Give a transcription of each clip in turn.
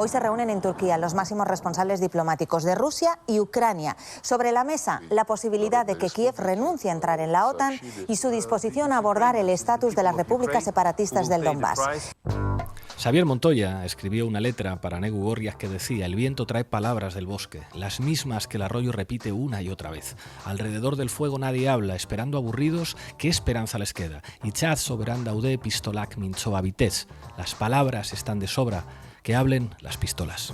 Hoy se reúnen en Turquía los máximos responsables diplomáticos de Rusia y Ucrania. Sobre la mesa, la posibilidad de que Kiev renuncie a entrar en la OTAN y su disposición a abordar el estatus de las repúblicas separatistas del Donbass. Xavier Montoya escribió una letra para Negu Gorrias que decía: el viento trae palabras del bosque, las mismas que el arroyo repite una y otra vez. Alrededor del fuego nadie habla, esperando aburridos, ¿qué esperanza les queda? Itxaz soberan daude pistolak mintzoa bitez. Las palabras están de sobra, que hablen las pistolas.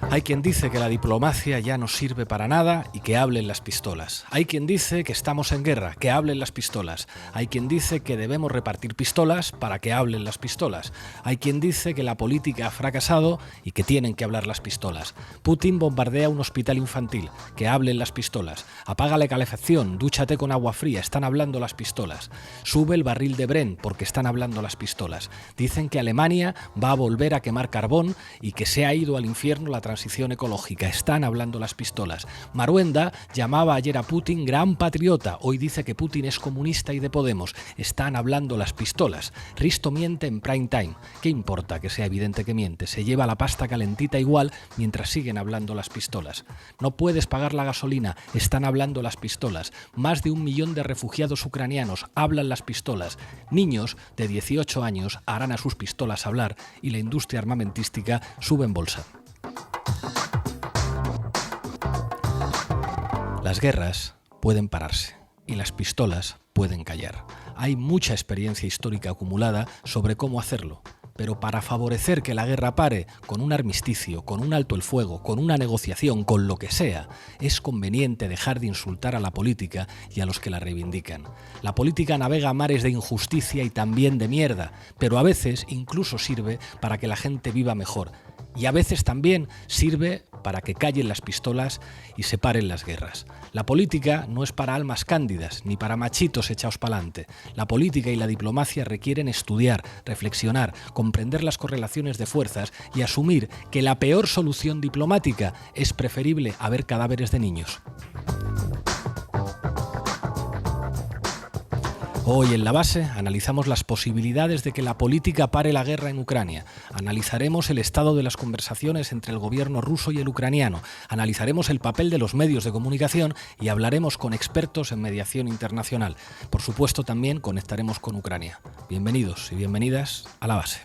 Hay quien dice que la diplomacia ya no sirve para nada y que hablen las pistolas. Hay quien dice que estamos en guerra, que hablen las pistolas. Hay quien dice que debemos repartir pistolas para que hablen las pistolas. Hay quien dice que la política ha fracasado y que tienen que hablar las pistolas. Putin bombardea un hospital infantil, que hablen las pistolas. Apaga la calefacción, dúchate con agua fría, están hablando las pistolas. Sube el barril de Bren porque están hablando las pistolas. Dicen que Alemania va a volver a quemar carbón y que se ha ido al infierno la transición ecológica. Están hablando las pistolas. Maruenda llamaba ayer a Putin gran patriota. Hoy dice que Putin es comunista y de Podemos. Están hablando las pistolas. Risto miente en prime time. ¿Qué importa que sea evidente que miente? Se lleva la pasta calentita igual mientras siguen hablando las pistolas. No puedes pagar la gasolina. Están hablando las pistolas. Más de 1 millón de refugiados ucranianos. Hablan las pistolas. Niños de 18 años harán a sus pistolas hablar y la industria armamentística sube en bolsa. Las guerras pueden pararse y las pistolas pueden callar. Hay mucha experiencia histórica acumulada sobre cómo hacerlo, pero para favorecer que la guerra pare, con un armisticio, con un alto el fuego, con una negociación, con lo que sea, es conveniente dejar de insultar a la política y a los que la reivindican. La política navega a mares de injusticia y también de mierda, pero a veces incluso sirve para que la gente viva mejor. Y a veces también sirve para que callen las pistolas y se paren las guerras. La política no es para almas cándidas, ni para machitos echaos pa'lante. La política y la diplomacia requieren estudiar, reflexionar, comprender las correlaciones de fuerzas y asumir que la peor solución diplomática es preferible a ver cadáveres de niños. Hoy en La Base analizamos las posibilidades de que la política pare la guerra en Ucrania. Analizaremos el estado de las conversaciones entre el gobierno ruso y el ucraniano. Analizaremos el papel de los medios de comunicación y hablaremos con expertos en mediación internacional. Por supuesto, también conectaremos con Ucrania. Bienvenidos y bienvenidas a La Base.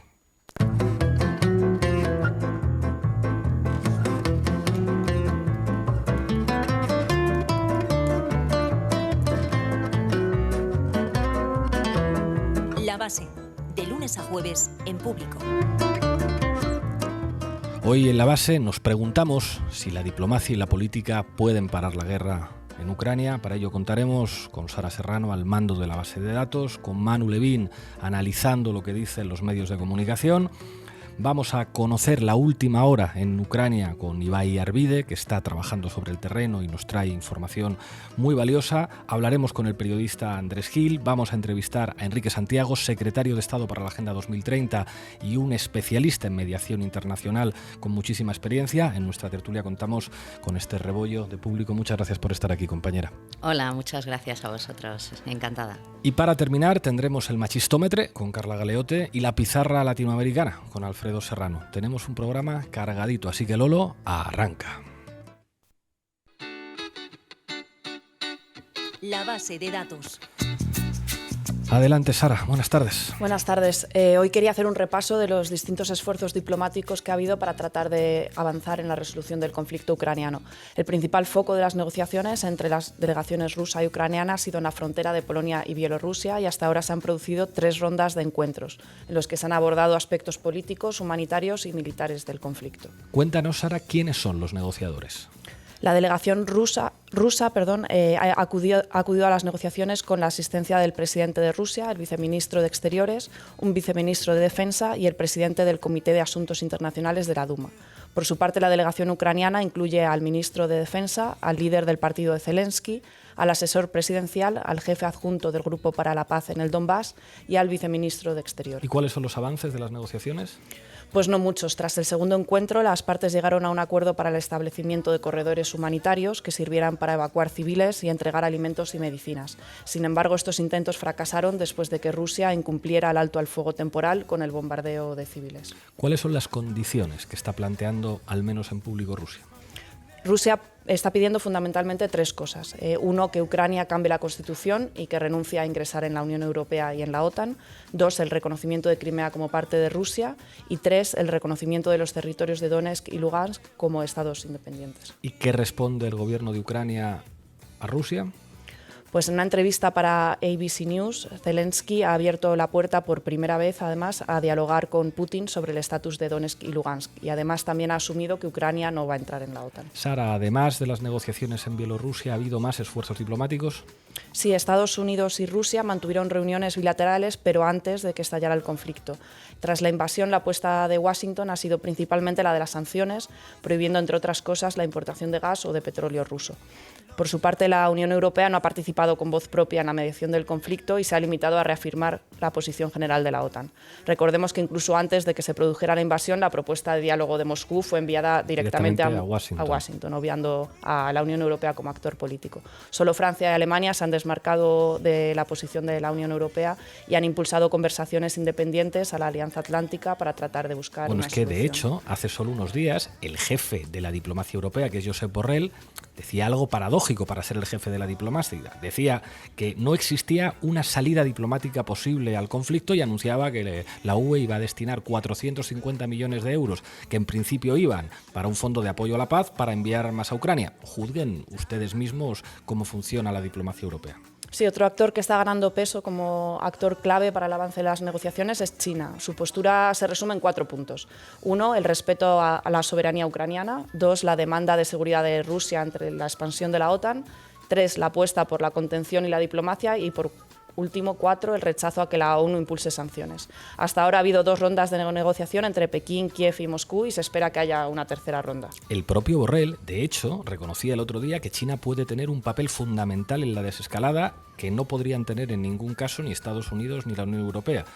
La Base, de lunes a jueves en Público. Hoy en La Base nos preguntamos si la diplomacia y la política pueden parar la guerra en Ucrania. Para ello contaremos con Sara Serrano al mando de la base de datos, con Manu Levín analizando lo que dicen los medios de comunicación. Vamos a conocer la última hora en Ucrania con Ibai Arvide, que está trabajando sobre el terreno y nos trae información muy valiosa. Hablaremos con el periodista Andrés Gil, vamos a entrevistar a Enrique Santiago, secretario de Estado para la Agenda 2030 y un especialista en mediación internacional con muchísima experiencia. En nuestra tertulia contamos con Esther Rebollo de Público. Muchas gracias por estar aquí, compañera. Hola, muchas gracias a vosotros, encantada. Y para terminar tendremos el machistómetre con Carla Galeote y la pizarra latinoamericana con Alfredo Serrano. Tenemos un programa cargadito, así que Lolo, arranca. La Base de datos. Adelante, Sara. Buenas tardes. Buenas tardes. Hoy quería hacer un repaso de los distintos esfuerzos diplomáticos que ha habido para tratar de avanzar en la resolución del conflicto ucraniano. El principal foco de las negociaciones entre las delegaciones rusa y ucraniana ha sido en la frontera de Polonia y Bielorrusia y hasta ahora se han producido 3 rondas de encuentros en los que se han abordado aspectos políticos, humanitarios y militares del conflicto. Cuéntanos, Sara, ¿quiénes son los negociadores? La delegación rusa ha acudido a las negociaciones con la asistencia del presidente de Rusia, el viceministro de Exteriores, un viceministro de Defensa y el presidente del Comité de Asuntos Internacionales de la Duma. Por su parte, la delegación ucraniana incluye al ministro de Defensa, al líder del partido de Zelensky, al asesor presidencial, al jefe adjunto del Grupo para la Paz en el Donbass y al viceministro de Exterior. ¿Y cuáles son los avances de las negociaciones? Pues no muchos. Tras el segundo encuentro, las partes llegaron a un acuerdo para el establecimiento de corredores humanitarios que sirvieran para evacuar civiles y entregar alimentos y medicinas. Sin embargo, estos intentos fracasaron después de que Rusia incumpliera el alto al fuego temporal con el bombardeo de civiles. ¿Cuáles son las condiciones que está planteando, al menos en público, Rusia? Rusia está pidiendo fundamentalmente tres cosas. Uno, que Ucrania cambie la Constitución y que renuncie a ingresar en la Unión Europea y en la OTAN. Dos, el reconocimiento de Crimea como parte de Rusia. Y tres, el reconocimiento de los territorios de Donetsk y Lugansk como estados independientes. ¿Y qué responde el gobierno de Ucrania a Rusia? Pues en una entrevista para ABC News, Zelensky ha abierto la puerta por primera vez, además, a dialogar con Putin sobre el estatus de Donetsk y Lugansk. Y además también ha asumido que Ucrania no va a entrar en la OTAN. Sara, además de las negociaciones en Bielorrusia, ¿ha habido más esfuerzos diplomáticos? Sí, Estados Unidos y Rusia mantuvieron reuniones bilaterales, pero antes de que estallara el conflicto. Tras la invasión, la apuesta de Washington ha sido principalmente la de las sanciones, prohibiendo, entre otras cosas, la importación de gas o de petróleo ruso. Por su parte, la Unión Europea no ha participado con voz propia en la mediación del conflicto y se ha limitado a reafirmar la posición general de la OTAN. Recordemos que incluso antes de que se produjera la invasión, la propuesta de diálogo de Moscú fue enviada directamente a Washington, obviando a la Unión Europea como actor político. Solo Francia y Alemania se han desmarcado de la posición de la Unión Europea y han impulsado conversaciones independientes a la Alianza Atlántica para tratar de buscar una solución. De hecho, hace solo unos días, el jefe de la diplomacia europea, que es Josep Borrell, decía algo paradójico para ser el jefe de la diplomacia. Decía que no existía una salida diplomática posible al conflicto y anunciaba que la UE iba a destinar 450 millones de euros, que en principio iban para un fondo de apoyo a la paz, para enviar armas a Ucrania. Juzguen ustedes mismos cómo funciona la diplomacia europea. Sí, otro actor que está ganando peso como actor clave para el avance de las negociaciones es China. Su postura se resume en 4 puntos. 1, el respeto a la soberanía ucraniana. 2, la demanda de seguridad de Rusia ante la expansión de la OTAN. 3, la apuesta por la contención y la diplomacia. Y por último, 4, el rechazo a que la ONU impulse sanciones. Hasta ahora ha habido 2 rondas de negociación entre Pekín, Kiev y Moscú y se espera que haya una tercera ronda. El propio Borrell, de hecho, reconocía el otro día que China puede tener un papel fundamental en la desescalada que no podrían tener en ningún caso ni Estados Unidos ni la Unión Europea.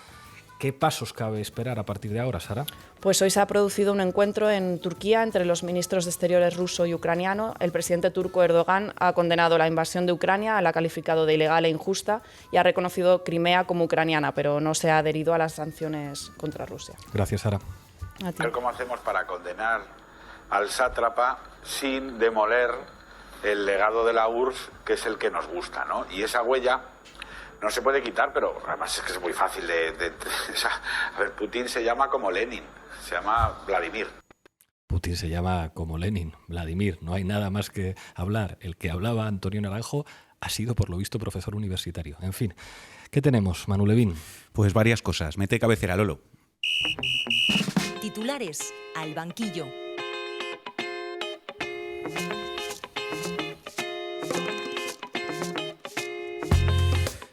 ¿Qué pasos cabe esperar a partir de ahora, Sara? Pues hoy se ha producido un encuentro en Turquía entre los ministros de Exteriores ruso y ucraniano. El presidente turco Erdogan ha condenado la invasión de Ucrania, la ha calificado de ilegal e injusta y ha reconocido Crimea como ucraniana, pero no se ha adherido a las sanciones contra Rusia. Gracias, Sara. A ti. ¿Cómo hacemos para condenar al sátrapa sin demoler el legado de la URSS, que es el que nos gusta, ¿no? Y esa huella no se puede quitar, pero además es que es muy fácil a ver, Putin se llama como Lenin, se llama Vladimir. Putin se llama como Lenin, Vladimir, no hay nada más que hablar. El que hablaba Antonio Naranjo ha sido, por lo visto, profesor universitario. En fin, ¿qué tenemos, Manu Levín? Pues varias cosas. Mete cabecera, Lolo. Titulares al banquillo.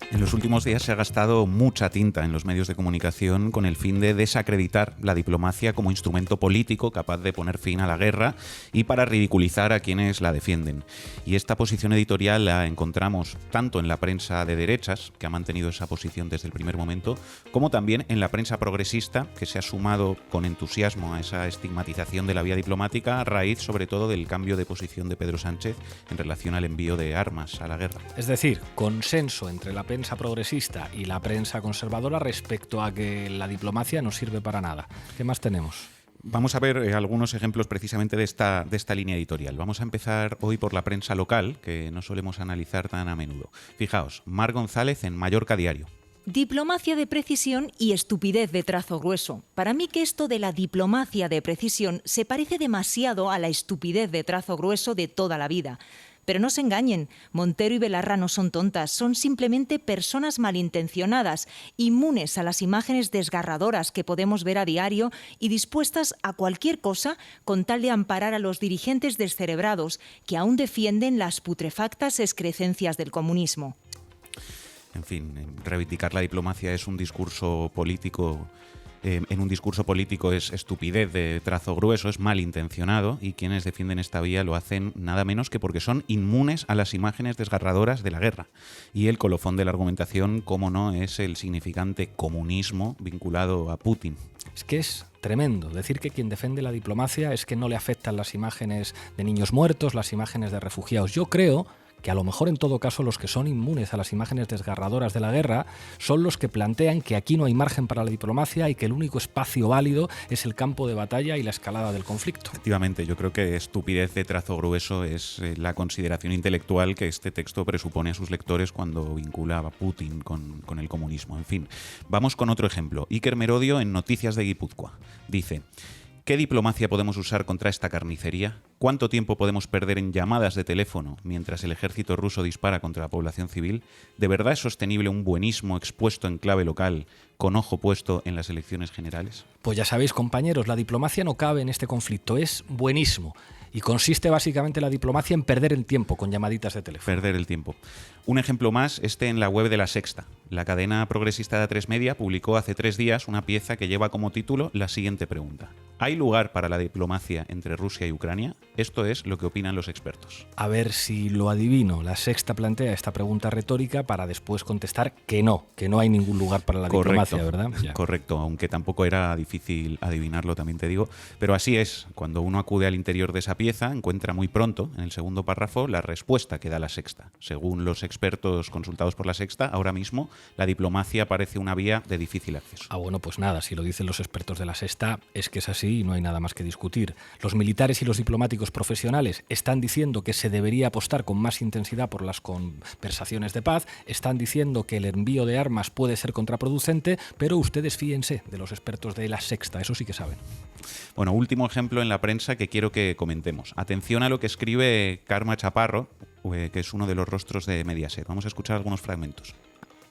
En los últimos días se ha gastado mucha tinta en los medios de comunicación con el fin de desacreditar la diplomacia como instrumento político capaz de poner fin a la guerra y para ridiculizar a quienes la defienden. Y esta posición editorial la encontramos tanto en la prensa de derechas, que ha mantenido esa posición desde el primer momento, como también en la prensa progresista, que se ha sumado con entusiasmo a esa estigmatización de la vía diplomática a raíz sobre todo del cambio de posición de Pedro Sánchez en relación al envío de armas a la guerra. Es decir, consenso entre la prensa progresista y la prensa conservadora respecto a que la diplomacia no sirve para nada. ¿Qué más tenemos? Vamos a ver algunos ejemplos precisamente de esta línea editorial. Vamos a empezar hoy por la prensa local, que no solemos analizar tan a menudo. Fijaos, Mar González en Mallorca Diario. Diplomacia de precisión y estupidez de trazo grueso. Para mí que esto de la diplomacia de precisión se parece demasiado a la estupidez de trazo grueso de toda la vida. Pero no se engañen, Montero y Belarra no son tontas, son simplemente personas malintencionadas, inmunes a las imágenes desgarradoras que podemos ver a diario y dispuestas a cualquier cosa con tal de amparar a los dirigentes descerebrados que aún defienden las putrefactas excrecencias del comunismo. En fin, reivindicar la diplomacia es un discurso político en un discurso político es estupidez de trazo grueso, es malintencionado, y quienes defienden esta vía lo hacen nada menos que porque son inmunes a las imágenes desgarradoras de la guerra. Y el colofón de la argumentación, cómo no, es el significante comunismo vinculado a Putin. Es que es tremendo decir que quien defiende la diplomacia es que no le afectan las imágenes de niños muertos, las imágenes de refugiados. Yo creo que a lo mejor en todo caso los que son inmunes a las imágenes desgarradoras de la guerra son los que plantean que aquí no hay margen para la diplomacia y que el único espacio válido es el campo de batalla y la escalada del conflicto. Efectivamente, yo creo que estupidez de trazo grueso es la consideración intelectual que este texto presupone a sus lectores cuando vincula a Putin con el comunismo. En fin, vamos con otro ejemplo. Iker Merodio en Noticias de Guipúzcoa dice: ¿qué diplomacia podemos usar contra esta carnicería? ¿Cuánto tiempo podemos perder en llamadas de teléfono mientras el ejército ruso dispara contra la población civil? ¿De verdad es sostenible un buenismo expuesto en clave local con ojo puesto en las elecciones generales? Pues ya sabéis, compañeros, la diplomacia no cabe en este conflicto, es buenismo. Y consiste básicamente la diplomacia en perder el tiempo con llamaditas de teléfono. Perder el tiempo. Un ejemplo más, en la web de La Sexta. La cadena progresista de A3 Media publicó hace 3 días una pieza que lleva como título la siguiente pregunta: ¿hay lugar para la diplomacia entre Rusia y Ucrania? Esto es lo que opinan los expertos. A ver si lo adivino. La Sexta plantea esta pregunta retórica para después contestar que no hay ningún lugar para la diplomacia, ¿verdad? Ya. Correcto, aunque tampoco era difícil adivinarlo, también te digo. Pero así es, cuando uno acude al interior de esa pieza, encuentra muy pronto, en el segundo párrafo, la respuesta que da La Sexta. Según los expertos consultados por La Sexta, ahora mismo la diplomacia parece una vía de difícil acceso. Ah, bueno, pues nada, si lo dicen los expertos de La Sexta, es que es así y no hay nada más que discutir. Los militares y los diplomáticos profesionales están diciendo que se debería apostar con más intensidad por las conversaciones de paz, están diciendo que el envío de armas puede ser contraproducente, pero ustedes fíjense de los expertos de La Sexta, eso sí que saben. Bueno, último ejemplo en la prensa que quiero que comentemos. Atención a lo que escribe Karma Chaparro, que es uno de los rostros de Mediaset. Vamos a escuchar algunos fragmentos.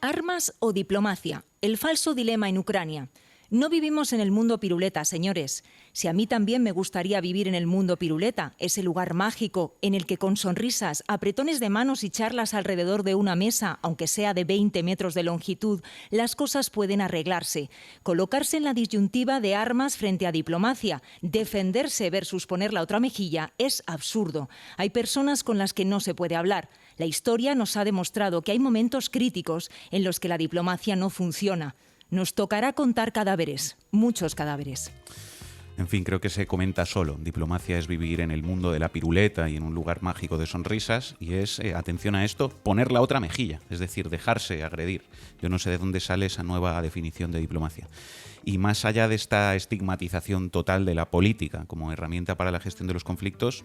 Armas o diplomacia, el falso dilema en Ucrania. No vivimos en el mundo piruleta, señores. Si a mí también me gustaría vivir en el mundo piruleta, ese lugar mágico en el que con sonrisas, apretones de manos y charlas alrededor de una mesa, aunque sea de 20 metros de longitud, las cosas pueden arreglarse. Colocarse en la disyuntiva de armas frente a diplomacia, defenderse versus poner la otra mejilla, es absurdo. Hay personas con las que no se puede hablar. La historia nos ha demostrado que hay momentos críticos en los que la diplomacia no funciona. Nos tocará contar cadáveres, muchos cadáveres. En fin, creo que se comenta solo. Diplomacia es vivir en el mundo de la piruleta y en un lugar mágico de sonrisas, y es, atención a esto, poner la otra mejilla, es decir, dejarse agredir. Yo no sé de dónde sale esa nueva definición de diplomacia. Y más allá de esta estigmatización total de la política como herramienta para la gestión de los conflictos,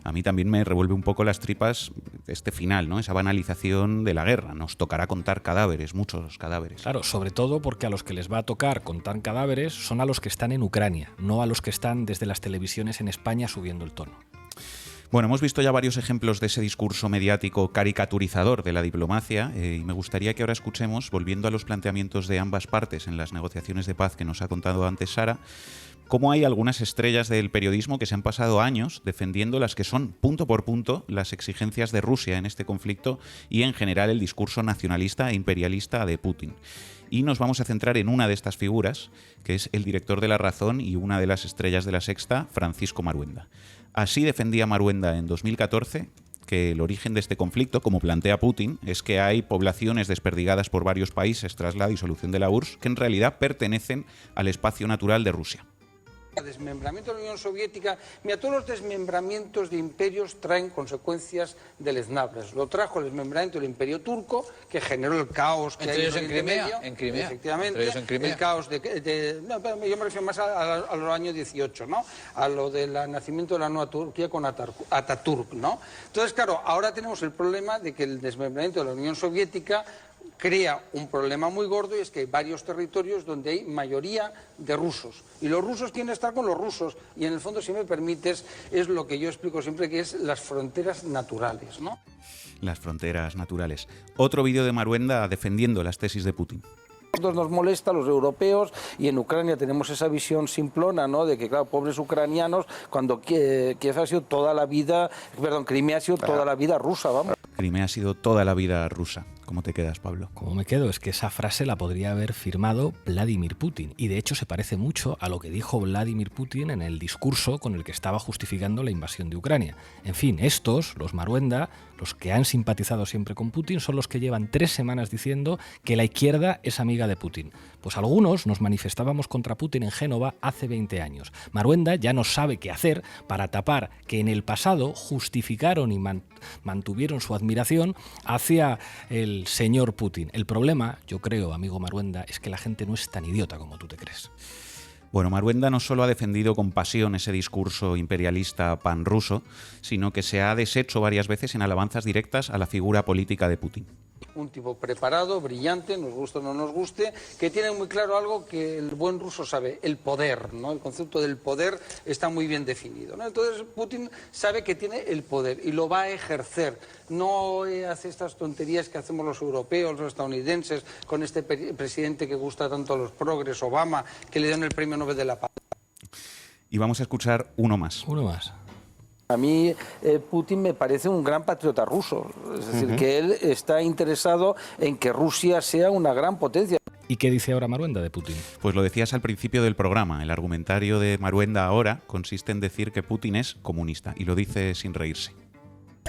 a mí también me revuelve un poco las tripas este final, ¿no? Esa banalización de la guerra. Nos tocará contar cadáveres, muchos cadáveres. Claro, sobre todo porque a los que les va a tocar contar cadáveres son a los que están en Ucrania, no a los que están desde las televisiones en España subiendo el tono. Bueno, hemos visto ya varios ejemplos de ese discurso mediático caricaturizador de la diplomacia, y me gustaría que ahora escuchemos, volviendo a los planteamientos de ambas partes en las negociaciones de paz que nos ha contado antes Sara, cómo hay algunas estrellas del periodismo que se han pasado años defendiendo las que son, punto por punto, las exigencias de Rusia en este conflicto y en general el discurso nacionalista e imperialista de Putin. Y nos vamos a centrar en una de estas figuras, que es el director de La Razón y una de las estrellas de La Sexta, Francisco Maruenda. Así defendía Maruenda en 2014 que el origen de este conflicto, como plantea Putin, es que hay poblaciones desperdigadas por varios países tras la disolución de la URSS que en realidad pertenecen al espacio natural de Rusia. El desmembramiento de la Unión Soviética, mira, todos los desmembramientos de imperios traen consecuencias deleznables. Lo trajo el desmembramiento del Imperio Turco, que generó el caos que hay en Crimea. En Crimea. Efectivamente. En Crimea. El caos no, yo me refiero más a los años 18, ¿no? A lo del nacimiento de la nueva Turquía con Ataturk, ¿no? Entonces, claro, ahora tenemos el problema de que el desmembramiento de la Unión Soviética crea un problema muy gordo, y es que hay varios territorios donde hay mayoría de rusos. Y los rusos quieren estar con los rusos. Y en el fondo, si me permites, es lo que yo explico siempre, que es las fronteras naturales, ¿no? Las fronteras naturales. Otro vídeo de Maruenda defendiendo las tesis de Putin. Nos molesta a los europeos, y en Ucrania tenemos esa visión simplona, ¿no? De que, claro, pobres ucranianos, cuando Kiev ha sido toda la vida, Crimea ha sido toda la vida rusa, vamos. Crimea ha sido toda la vida rusa. ¿Cómo te quedas, Pablo? ¿Cómo me quedo? Es que esa frase la podría haber firmado Vladimir Putin y de hecho se parece mucho a lo que dijo Vladimir Putin en el discurso con el que estaba justificando la invasión de Ucrania. En fin, estos, los Maruenda, los que han simpatizado siempre con Putin, son los que llevan 3 semanas diciendo que la izquierda es amiga de Putin. Pues algunos nos manifestábamos contra Putin en Génova hace 20 años. Maruenda ya no sabe qué hacer para tapar que en el pasado justificaron y mantuvieron su admiración hacia el señor Putin. El problema, yo creo, amigo Maruenda, es que la gente no es tan idiota como tú te crees. Bueno, Maruenda no solo ha defendido con pasión ese discurso imperialista panruso, sino que se ha deshecho varias veces en alabanzas directas a la figura política de Putin. Un tipo preparado, brillante, nos guste o no nos guste, que tiene muy claro algo que el buen ruso sabe, el poder, ¿no? El concepto del poder está muy bien definido, ¿no? Entonces Putin sabe que tiene el poder y lo va a ejercer. No hace estas tonterías que hacemos los europeos, los estadounidenses, con este presidente que gusta tanto a los progres, Obama, que le dan el premio Nobel de la Paz. Y vamos a escuchar uno más. Uno más. A mí Putin me parece un gran patriota ruso, es decir, que él está interesado en que Rusia sea una gran potencia. ¿Y qué dice ahora Maruenda de Putin? Pues lo decías al principio del programa, el argumentario de Maruenda ahora consiste en decir que Putin es comunista, y lo dice sin reírse.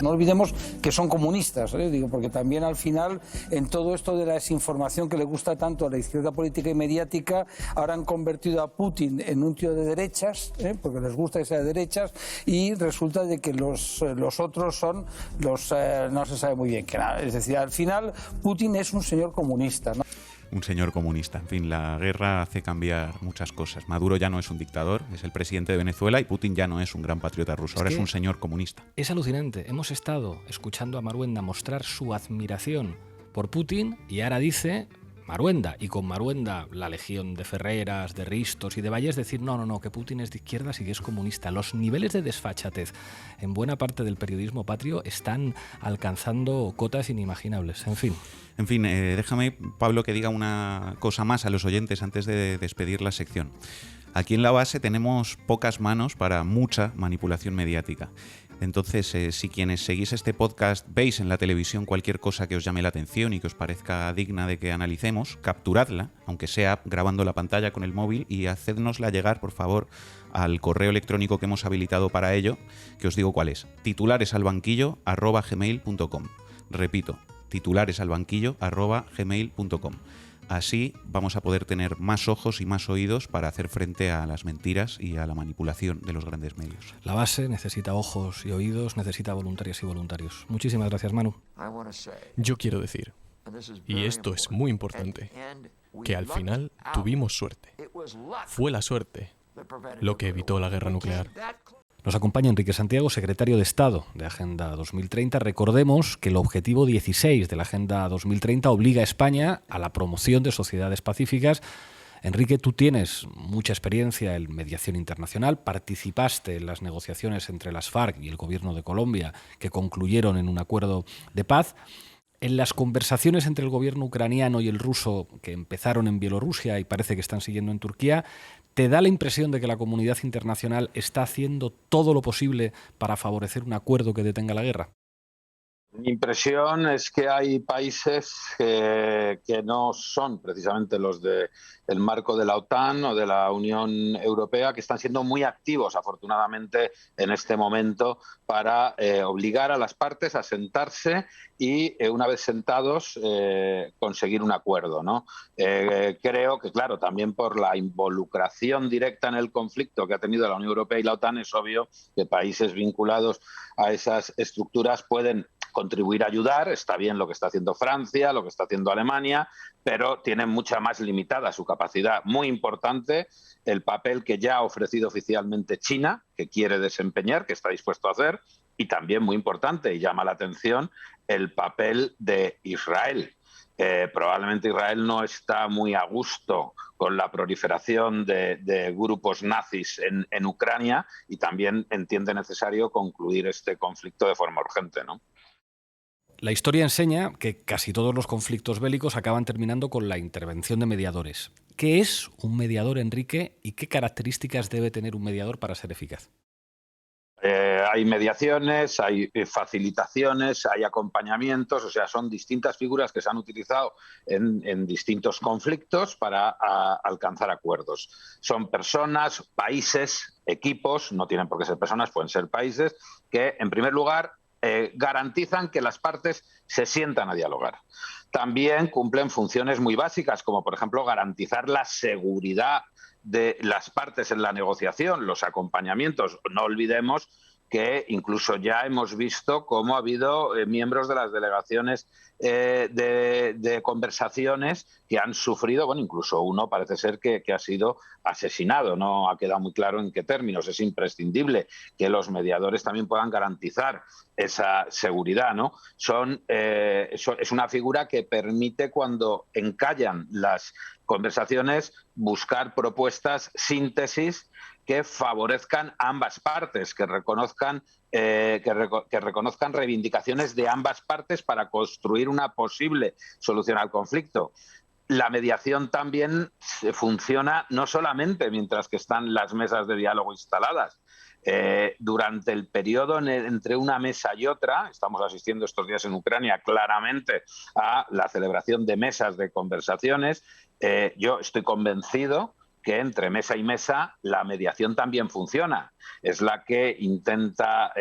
No olvidemos que son comunistas, digo, porque también al final en todo esto de la desinformación que le gusta tanto a la izquierda política y mediática, ahora han convertido a Putin en un tío de derechas, porque les gusta que sea de derechas, y resulta de que los otros son los no se sabe muy bien qué nada. Es decir, al final Putin es un señor comunista, ¿no? Un señor comunista. En fin, la guerra hace cambiar muchas cosas. Maduro ya no es un dictador, es el presidente de Venezuela, y Putin ya no es un gran patriota ruso, ahora es un señor comunista. Es alucinante. Hemos estado escuchando a Maruenda mostrar su admiración por Putin y ahora dice Maruenda, y con Maruenda la legión de Ferreras, de Ristos y de Valles decir no, que Putin es de izquierdas y que es comunista. Los niveles de desfachatez en buena parte del periodismo patrio están alcanzando cotas inimaginables. En fin, déjame, Pablo, que diga una cosa más a los oyentes antes de despedir la sección. Aquí en la base tenemos pocas manos para mucha manipulación mediática. Entonces, si quienes seguís este podcast veis en la televisión cualquier cosa que os llame la atención y que os parezca digna de que analicemos, capturadla, aunque sea grabando la pantalla con el móvil, y hacednosla llegar, por favor, al correo electrónico que hemos habilitado para ello, que os digo cuál es: titularesalbanquillo@gmail.com. Repito, titularesalbanquillo@gmail.com. Así vamos a poder tener más ojos y más oídos para hacer frente a las mentiras y a la manipulación de los grandes medios. La base necesita ojos y oídos, necesita voluntarias y voluntarios. Muchísimas gracias, Manu. Yo quiero decir, y esto es muy importante, que al final tuvimos suerte. Fue la suerte lo que evitó la guerra nuclear. Nos acompaña Enrique Santiago, secretario de Estado de Agenda 2030. Recordemos que el objetivo 16 de la Agenda 2030 obliga a España a la promoción de sociedades pacíficas. Enrique, tú tienes mucha experiencia en mediación internacional, participaste en las negociaciones entre las FARC y el gobierno de Colombia que concluyeron en un acuerdo de paz. En las conversaciones entre el gobierno ucraniano y el ruso que empezaron en Bielorrusia y parece que están siguiendo en Turquía, ¿te da la impresión de que la comunidad internacional está haciendo todo lo posible para favorecer un acuerdo que detenga la guerra? Mi impresión es que hay países que no son precisamente los del marco de la OTAN o de la Unión Europea, que están siendo muy activos, afortunadamente, en este momento para obligar a las partes a sentarse y, una vez sentados, conseguir un acuerdo, ¿no? Creo que, claro, también por la involucración directa en el conflicto que ha tenido la Unión Europea y la OTAN, es obvio que países vinculados a esas estructuras pueden contribuir a ayudar. Está bien lo que está haciendo Francia, lo que está haciendo Alemania, pero tienen mucha más limitada su capacidad. Muy importante el papel que ya ha ofrecido oficialmente China, que quiere desempeñar, que está dispuesto a hacer, y también muy importante, y llama la atención, el papel de Israel. Probablemente Israel no está muy a gusto con la proliferación de grupos nazis en Ucrania, y también entiende necesario concluir este conflicto de forma urgente, ¿no? La historia enseña que casi todos los conflictos bélicos acaban terminando con la intervención de mediadores. ¿Qué es un mediador, Enrique, y qué características debe tener un mediador para ser eficaz? Hay mediaciones, hay facilitaciones, hay acompañamientos, o sea, son distintas figuras que se han utilizado en distintos conflictos para alcanzar acuerdos. Son personas, países, equipos, no tienen por qué ser personas, pueden ser países, que en primer lugar garantizan que las partes se sientan a dialogar. También cumplen funciones muy básicas, como por ejemplo garantizar la seguridad de las partes en la negociación, los acompañamientos. No olvidemos que incluso ya hemos visto cómo ha habido miembros de las delegaciones de conversaciones que han sufrido, bueno, incluso uno parece ser que ha sido asesinado. No ha quedado muy claro en qué términos. Es imprescindible que los mediadores también puedan garantizar esa seguridad, ¿no? Es una figura que permite, cuando encallan las conversaciones, buscar propuestas, síntesis que favorezcan a ambas partes, que reconozcan reivindicaciones de ambas partes para construir una posible solución al conflicto. La mediación también funciona no solamente mientras que están las mesas de diálogo instaladas. Durante el periodo entre una mesa y otra, estamos asistiendo estos días en Ucrania claramente a la celebración de mesas de conversaciones, yo estoy convencido que entre mesa y mesa la mediación también funciona. Es la que intenta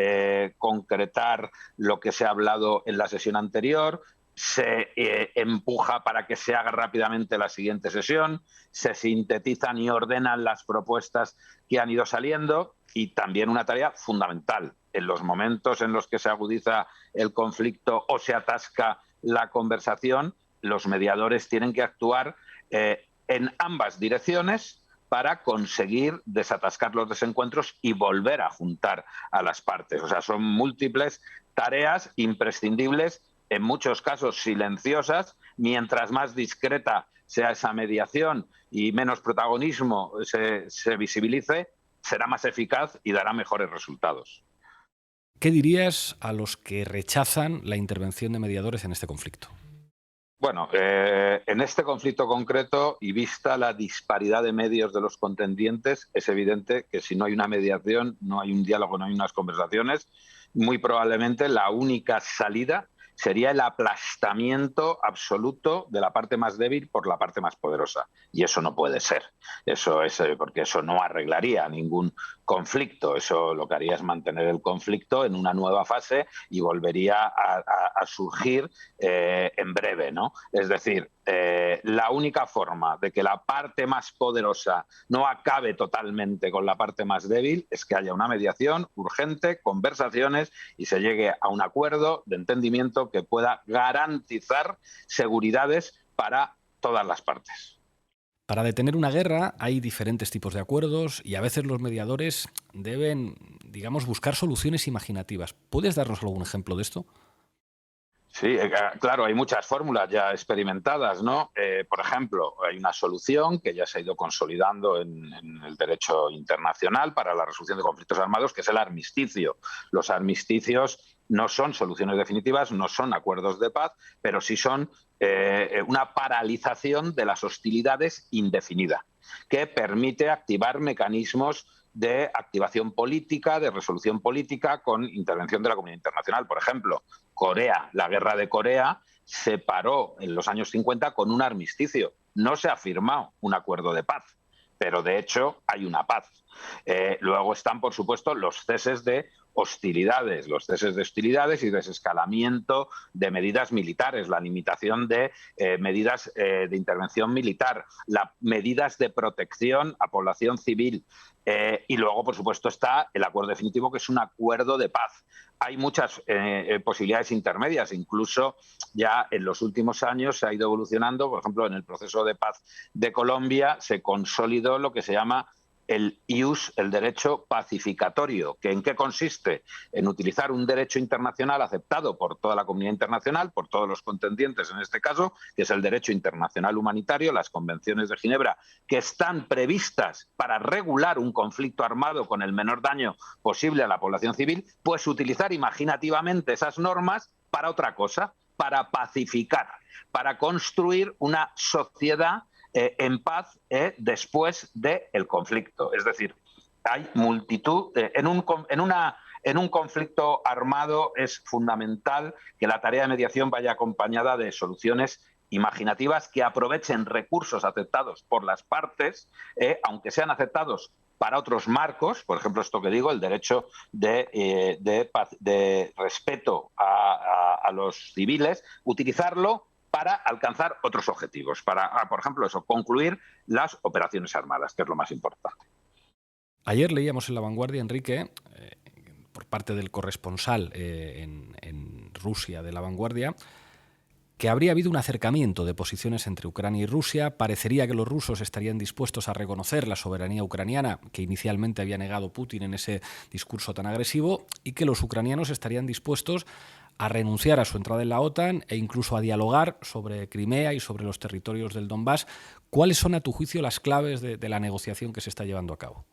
concretar lo que se ha hablado en la sesión anterior, se empuja para que se haga rápidamente la siguiente sesión, se sintetizan y ordenan las propuestas que han ido saliendo, y también una tarea fundamental en los momentos en los que se agudiza el conflicto o se atasca la conversación. Los mediadores tienen que actuar en ambas direcciones para conseguir desatascar los desencuentros y volver a juntar a las partes. O sea, son múltiples tareas imprescindibles, en muchos casos silenciosas. Mientras más discreta sea esa mediación y menos protagonismo se visibilice, será más eficaz y dará mejores resultados. ¿Qué dirías a los que rechazan la intervención de mediadores en este conflicto? Bueno, en este conflicto concreto, y vista la disparidad de medios de los contendientes, es evidente que si no hay una mediación, no hay un diálogo, no hay unas conversaciones, muy probablemente la única salida sería el aplastamiento absoluto de la parte más débil por la parte más poderosa. Y eso no puede ser. Eso es porque eso no arreglaría ningún conflicto. Eso lo que haría es mantener el conflicto en una nueva fase y volvería a surgir en breve, ¿no? Es decir, la única forma de que la parte más poderosa no acabe totalmente con la parte más débil es que haya una mediación urgente, conversaciones, y se llegue a un acuerdo de entendimiento que pueda garantizar seguridades para todas las partes. Para detener una guerra hay diferentes tipos de acuerdos y a veces los mediadores deben, digamos, buscar soluciones imaginativas. ¿Puedes darnos algún ejemplo de esto? Sí, claro, hay muchas fórmulas ya experimentadas, ¿no? Por ejemplo, hay una solución que ya se ha ido consolidando en el derecho internacional para la resolución de conflictos armados, que es el armisticio. Los armisticios no son soluciones definitivas, no son acuerdos de paz, pero sí son una paralización de las hostilidades indefinida, que permite activar mecanismos de activación política, de resolución política con intervención de la comunidad internacional. Por ejemplo, Corea, la guerra de Corea se paró en los años 50 con un armisticio. No se ha firmado un acuerdo de paz, pero de hecho hay una paz. Luego están, por supuesto, los ceses de hostilidades, y desescalamiento de medidas militares, la limitación de medidas de intervención militar, las medidas de protección a población civil. Y luego, por supuesto, está el acuerdo definitivo, que es un acuerdo de paz. Hay muchas posibilidades intermedias, incluso ya en los últimos años se ha ido evolucionando. Por ejemplo, en el proceso de paz de Colombia se consolidó lo que se llama el ius, el derecho pacificatorio. ¿Que en qué consiste? En utilizar un derecho internacional aceptado por toda la comunidad internacional, por todos los contendientes en este caso, que es el derecho internacional humanitario, las convenciones de Ginebra, que están previstas para regular un conflicto armado con el menor daño posible a la población civil, pues utilizar imaginativamente esas normas para otra cosa, para pacificar, para construir una sociedad en paz después del conflicto. Es decir, hay multitud, en En un conflicto armado es fundamental que la tarea de mediación vaya acompañada de soluciones imaginativas que aprovechen recursos aceptados por las partes, aunque sean aceptados para otros marcos, por ejemplo, esto que digo, el derecho de respeto a los civiles, utilizarlo para alcanzar otros objetivos, para, por ejemplo, eso, concluir las operaciones armadas, que es lo más importante. Ayer leíamos en La Vanguardia, Enrique, por parte del corresponsal en Rusia de La Vanguardia, que habría habido un acercamiento de posiciones entre Ucrania y Rusia. Parecería que los rusos estarían dispuestos a reconocer la soberanía ucraniana que inicialmente había negado Putin en ese discurso tan agresivo, y que los ucranianos estarían dispuestos a renunciar a su entrada en la OTAN e incluso a dialogar sobre Crimea y sobre los territorios del Donbass. ¿Cuáles son, a tu juicio, las claves de la negociación que se está llevando a cabo?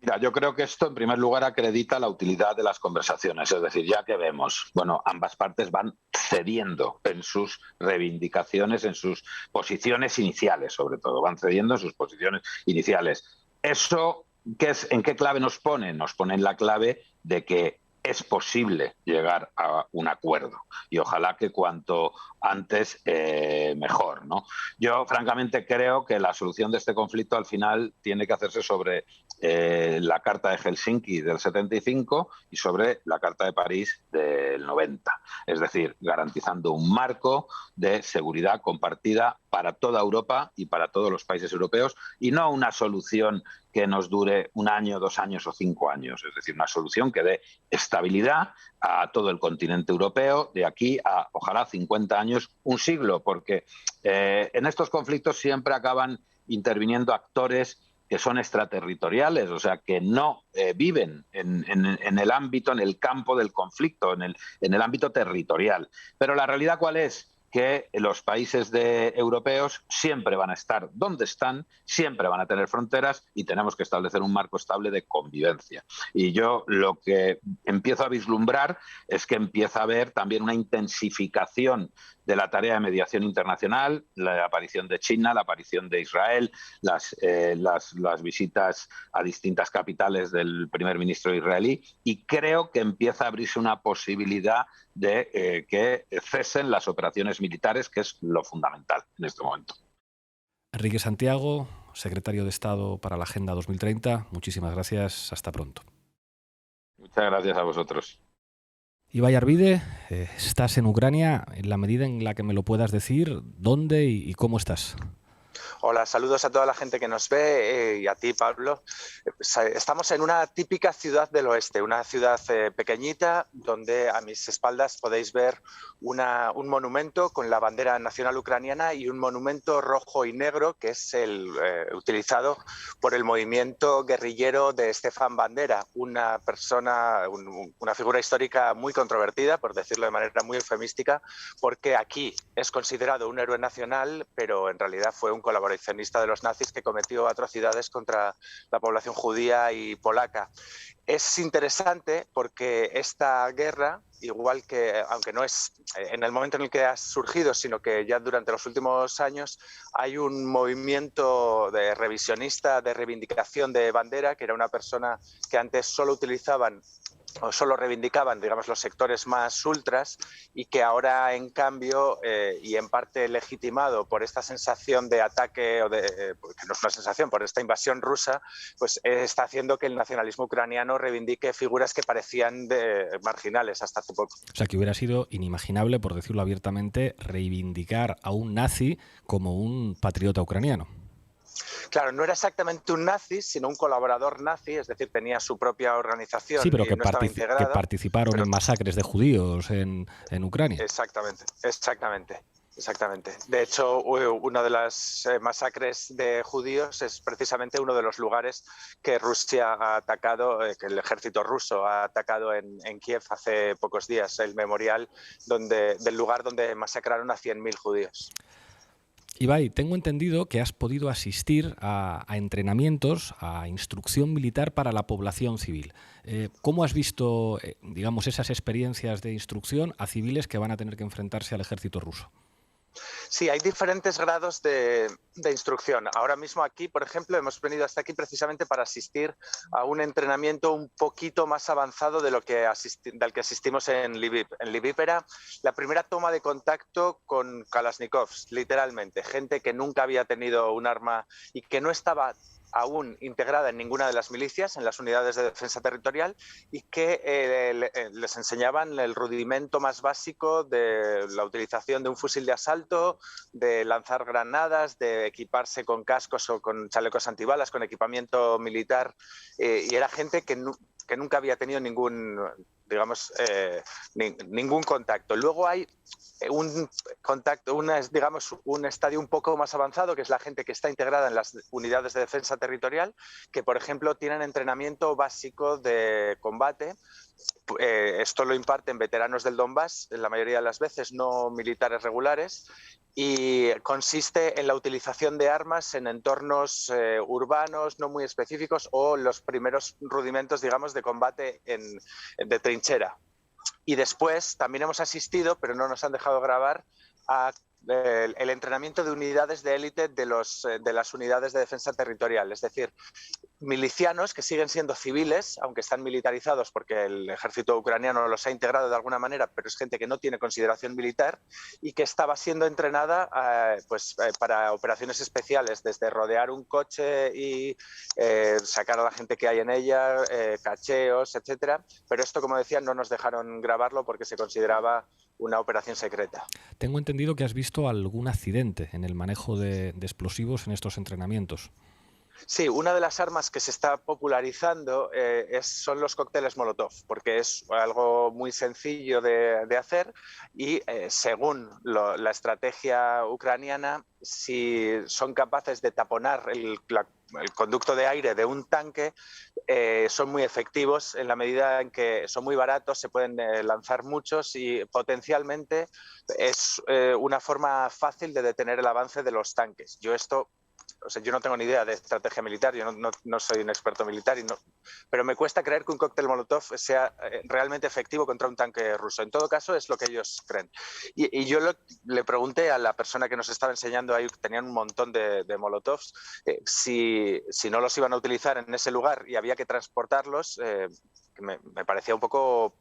Mira, yo creo que esto, en primer lugar, acredita la utilidad de las conversaciones. Es decir, ya que vemos, bueno, ambas partes van cediendo en sus reivindicaciones, en sus posiciones iniciales, sobre todo, van cediendo en sus posiciones iniciales. ¿Eso en qué clave nos pone? Nos pone en la clave de que es posible llegar a un acuerdo, y ojalá que cuanto antes mejor, ¿no? Yo francamente creo que la solución de este conflicto al final tiene que hacerse sobre la Carta de Helsinki del 75 y sobre la Carta de París del 90, es decir, garantizando un marco de seguridad compartida para toda Europa y para todos los países europeos, y no una solución que nos dure 1 año, 2 años o 5 años. Es decir, una solución que dé estabilidad a todo el continente europeo de aquí a, ojalá, 50 años, un siglo, porque en estos conflictos siempre acaban interviniendo actores que son extraterritoriales, o sea, que no viven en el ámbito, en el campo del conflicto, en el ámbito territorial. Pero la realidad, ¿cuál es? Que los países europeos siempre van a estar donde están, siempre van a tener fronteras, y tenemos que establecer un marco estable de convivencia. Y yo lo que empiezo a vislumbrar es que empieza a haber también una intensificación de la tarea de mediación internacional, la aparición de China, la aparición de Israel, las visitas a distintas capitales del primer ministro israelí, y creo que empieza a abrirse una posibilidad de que cesen las operaciones militares, que es lo fundamental en este momento. Enrique Santiago, secretario de Estado para la Agenda 2030, muchísimas gracias, hasta pronto. Muchas gracias a vosotros. Ibai Arvide, estás en Ucrania. En la medida en la que me lo puedas decir, ¿dónde y cómo estás? Hola, saludos a toda la gente que nos ve y a ti, Pablo. Estamos en una típica ciudad del oeste, una ciudad pequeñita, donde a mis espaldas podéis ver un monumento con la bandera nacional ucraniana y un monumento rojo y negro que es el utilizado por el movimiento guerrillero de Stefan Bandera, una persona, una figura histórica muy controvertida, por decirlo de manera muy eufemística, porque aquí es considerado un héroe nacional, pero en realidad fue un colaboracionista de los nazis que cometió atrocidades contra la población judía y polaca. Es interesante porque esta guerra, igual que, aunque no es en el momento en el que ha surgido, sino que ya durante los últimos años hay un movimiento de revisionista, de reivindicación de Bandera, que era una persona que antes solo utilizaban o solo reivindicaban, digamos, los sectores más ultras, y que ahora, en cambio, y en parte legitimado por esta sensación de ataque, que no es una sensación, por esta invasión rusa, pues está haciendo que el nacionalismo ucraniano reivindique figuras que parecían marginales hasta hace poco. O sea, que hubiera sido inimaginable, por decirlo abiertamente, reivindicar a un nazi como un patriota ucraniano. Claro, no era exactamente un nazi, sino un colaborador nazi, es decir, tenía su propia organización. Sí, pero que, no estaba integrada, que participaron en masacres de judíos en Ucrania. Exactamente. De hecho, una de las masacres de judíos es precisamente uno de los lugares que Rusia ha atacado, que el ejército ruso ha atacado en Kiev hace pocos días, el memorial del lugar donde masacraron a 100.000 judíos. Ibai, tengo entendido que has podido asistir a entrenamientos, a instrucción militar para la población civil. ¿Cómo has visto, digamos, esas experiencias de instrucción a civiles que van a tener que enfrentarse al ejército ruso? Sí, hay diferentes grados de instrucción. Ahora mismo aquí, por ejemplo, hemos venido hasta aquí precisamente para asistir a un entrenamiento un poquito más avanzado de lo que del que asistimos en Lviv. En Lviv era la primera toma de contacto con Kalashnikovs, literalmente. Gente que nunca había tenido un arma y que no estaba aún integrada en ninguna de las milicias, en las unidades de defensa territorial, y que les enseñaban el rudimento más básico de la utilización de un fusil de asalto, de lanzar granadas, de equiparse con cascos o con chalecos antibalas, con equipamiento militar, y era gente que nunca había tenido ningún contacto. Luego hay un contacto, un estadio un poco más avanzado, que es la gente que está integrada en las unidades de defensa territorial, que por ejemplo tienen entrenamiento básico de combate. Esto lo imparten veteranos del Donbass, la mayoría de las veces no militares regulares, y consiste en la utilización de armas en entornos urbanos no muy específicos o los primeros rudimentos, digamos, de combate de trinchera. Y después también hemos asistido, pero no nos han dejado grabar, a el entrenamiento de unidades de élite de las unidades de defensa territorial, es decir, milicianos que siguen siendo civiles, aunque están militarizados porque el ejército ucraniano los ha integrado de alguna manera, pero es gente que no tiene consideración militar y que estaba siendo entrenada para operaciones especiales, desde rodear un coche y sacar a la gente que hay en ella, cacheos, etcétera. Pero esto, como decía, no nos dejaron grabarlo porque se consideraba una operación secreta. Tengo entendido que has visto algún accidente en el manejo de explosivos en estos entrenamientos. Sí, una de las armas que se está popularizando son los cócteles Molotov, porque es algo muy sencillo de hacer y según la estrategia ucraniana, si son capaces de taponar el conducto de aire de un tanque, son muy efectivos en la medida en que son muy baratos, se pueden lanzar muchos y potencialmente es una forma fácil de detener el avance de los tanques. Yo no tengo ni idea de estrategia militar, yo no soy un experto militar, pero me cuesta creer que un cóctel Molotov sea realmente efectivo contra un tanque ruso. En todo caso, es lo que ellos creen. Y yo le pregunté a la persona que nos estaba enseñando ahí, que tenían un montón de Molotovs, si no los iban a utilizar en ese lugar y había que transportarlos, me parecía un poco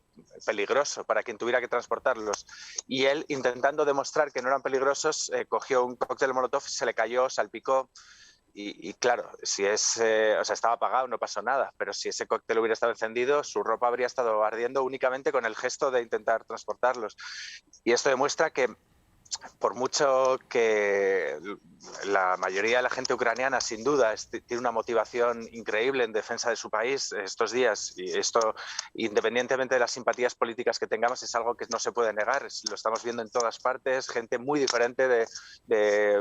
peligroso para quien tuviera que transportarlos. Y él, intentando demostrar que no eran peligrosos, cogió un cóctel Molotov, se le cayó, salpicó. Y claro, estaba apagado, no pasó nada, pero si ese cóctel hubiera estado encendido, su ropa habría estado ardiendo únicamente con el gesto de intentar transportarlos. Y esto demuestra que, por mucho que la mayoría de la gente ucraniana sin duda tiene una motivación increíble en defensa de su país estos días, y esto, independientemente de las simpatías políticas que tengamos, es algo que no se puede negar, lo estamos viendo en todas partes, gente muy diferente,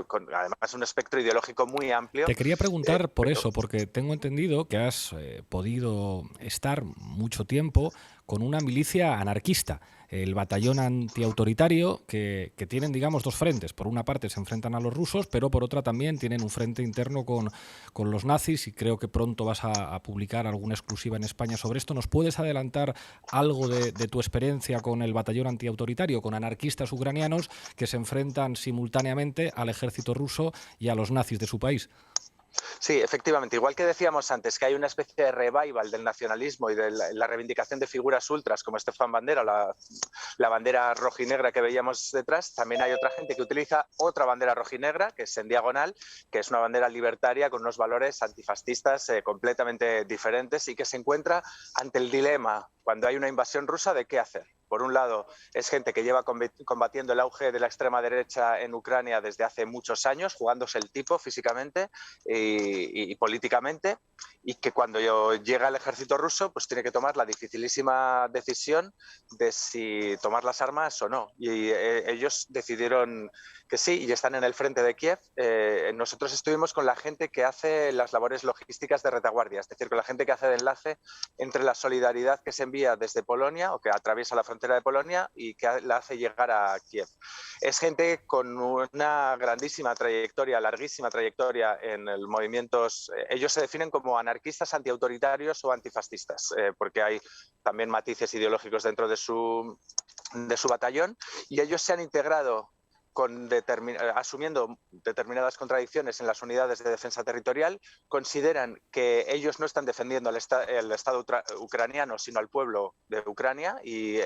con además un espectro ideológico muy amplio. Te quería preguntar por eso, porque tengo entendido que has podido estar mucho tiempo con una milicia anarquista, el batallón antiautoritario, que tienen, digamos, dos frentes. Por una parte se enfrentan a los rusos, pero por otra también tienen un frente interno con los nazis, y creo que pronto vas a publicar alguna exclusiva en España sobre esto. ¿Nos puedes adelantar algo de tu experiencia con el batallón antiautoritario, con anarquistas ucranianos que se enfrentan simultáneamente al ejército ruso y a los nazis de su país? Sí, efectivamente. Igual que decíamos antes que hay una especie de revival del nacionalismo y de la reivindicación de figuras ultras como Stefan Bandera, la bandera rojinegra que veíamos detrás, también hay otra gente que utiliza otra bandera rojinegra, que es en diagonal, que es una bandera libertaria con unos valores antifascistas completamente diferentes y que se encuentra ante el dilema, cuando hay una invasión rusa, de qué hacer. Por un lado, es gente que lleva combatiendo el auge de la extrema derecha en Ucrania desde hace muchos años, jugándose el tipo físicamente y políticamente, y que cuando llega el ejército ruso, pues tiene que tomar la dificilísima decisión de si tomar las armas o no. Y ellos decidieron que sí y están en el frente de Kiev. Nosotros estuvimos con la gente que hace las labores logísticas de retaguardia, es decir, con la gente que hace de enlace entre la solidaridad que se envía desde Polonia o que atraviesa la frontera de Polonia y que la hace llegar a Kiev. Es gente con una grandísima trayectoria, larguísima trayectoria en los movimientos. Ellos se definen como anarquistas antiautoritarios o antifascistas, porque hay también matices ideológicos dentro de su batallón, y ellos se han integrado asumiendo determinadas contradicciones en las unidades de defensa territorial, consideran que ellos no están defendiendo el Estado ucraniano, sino al pueblo de Ucrania, y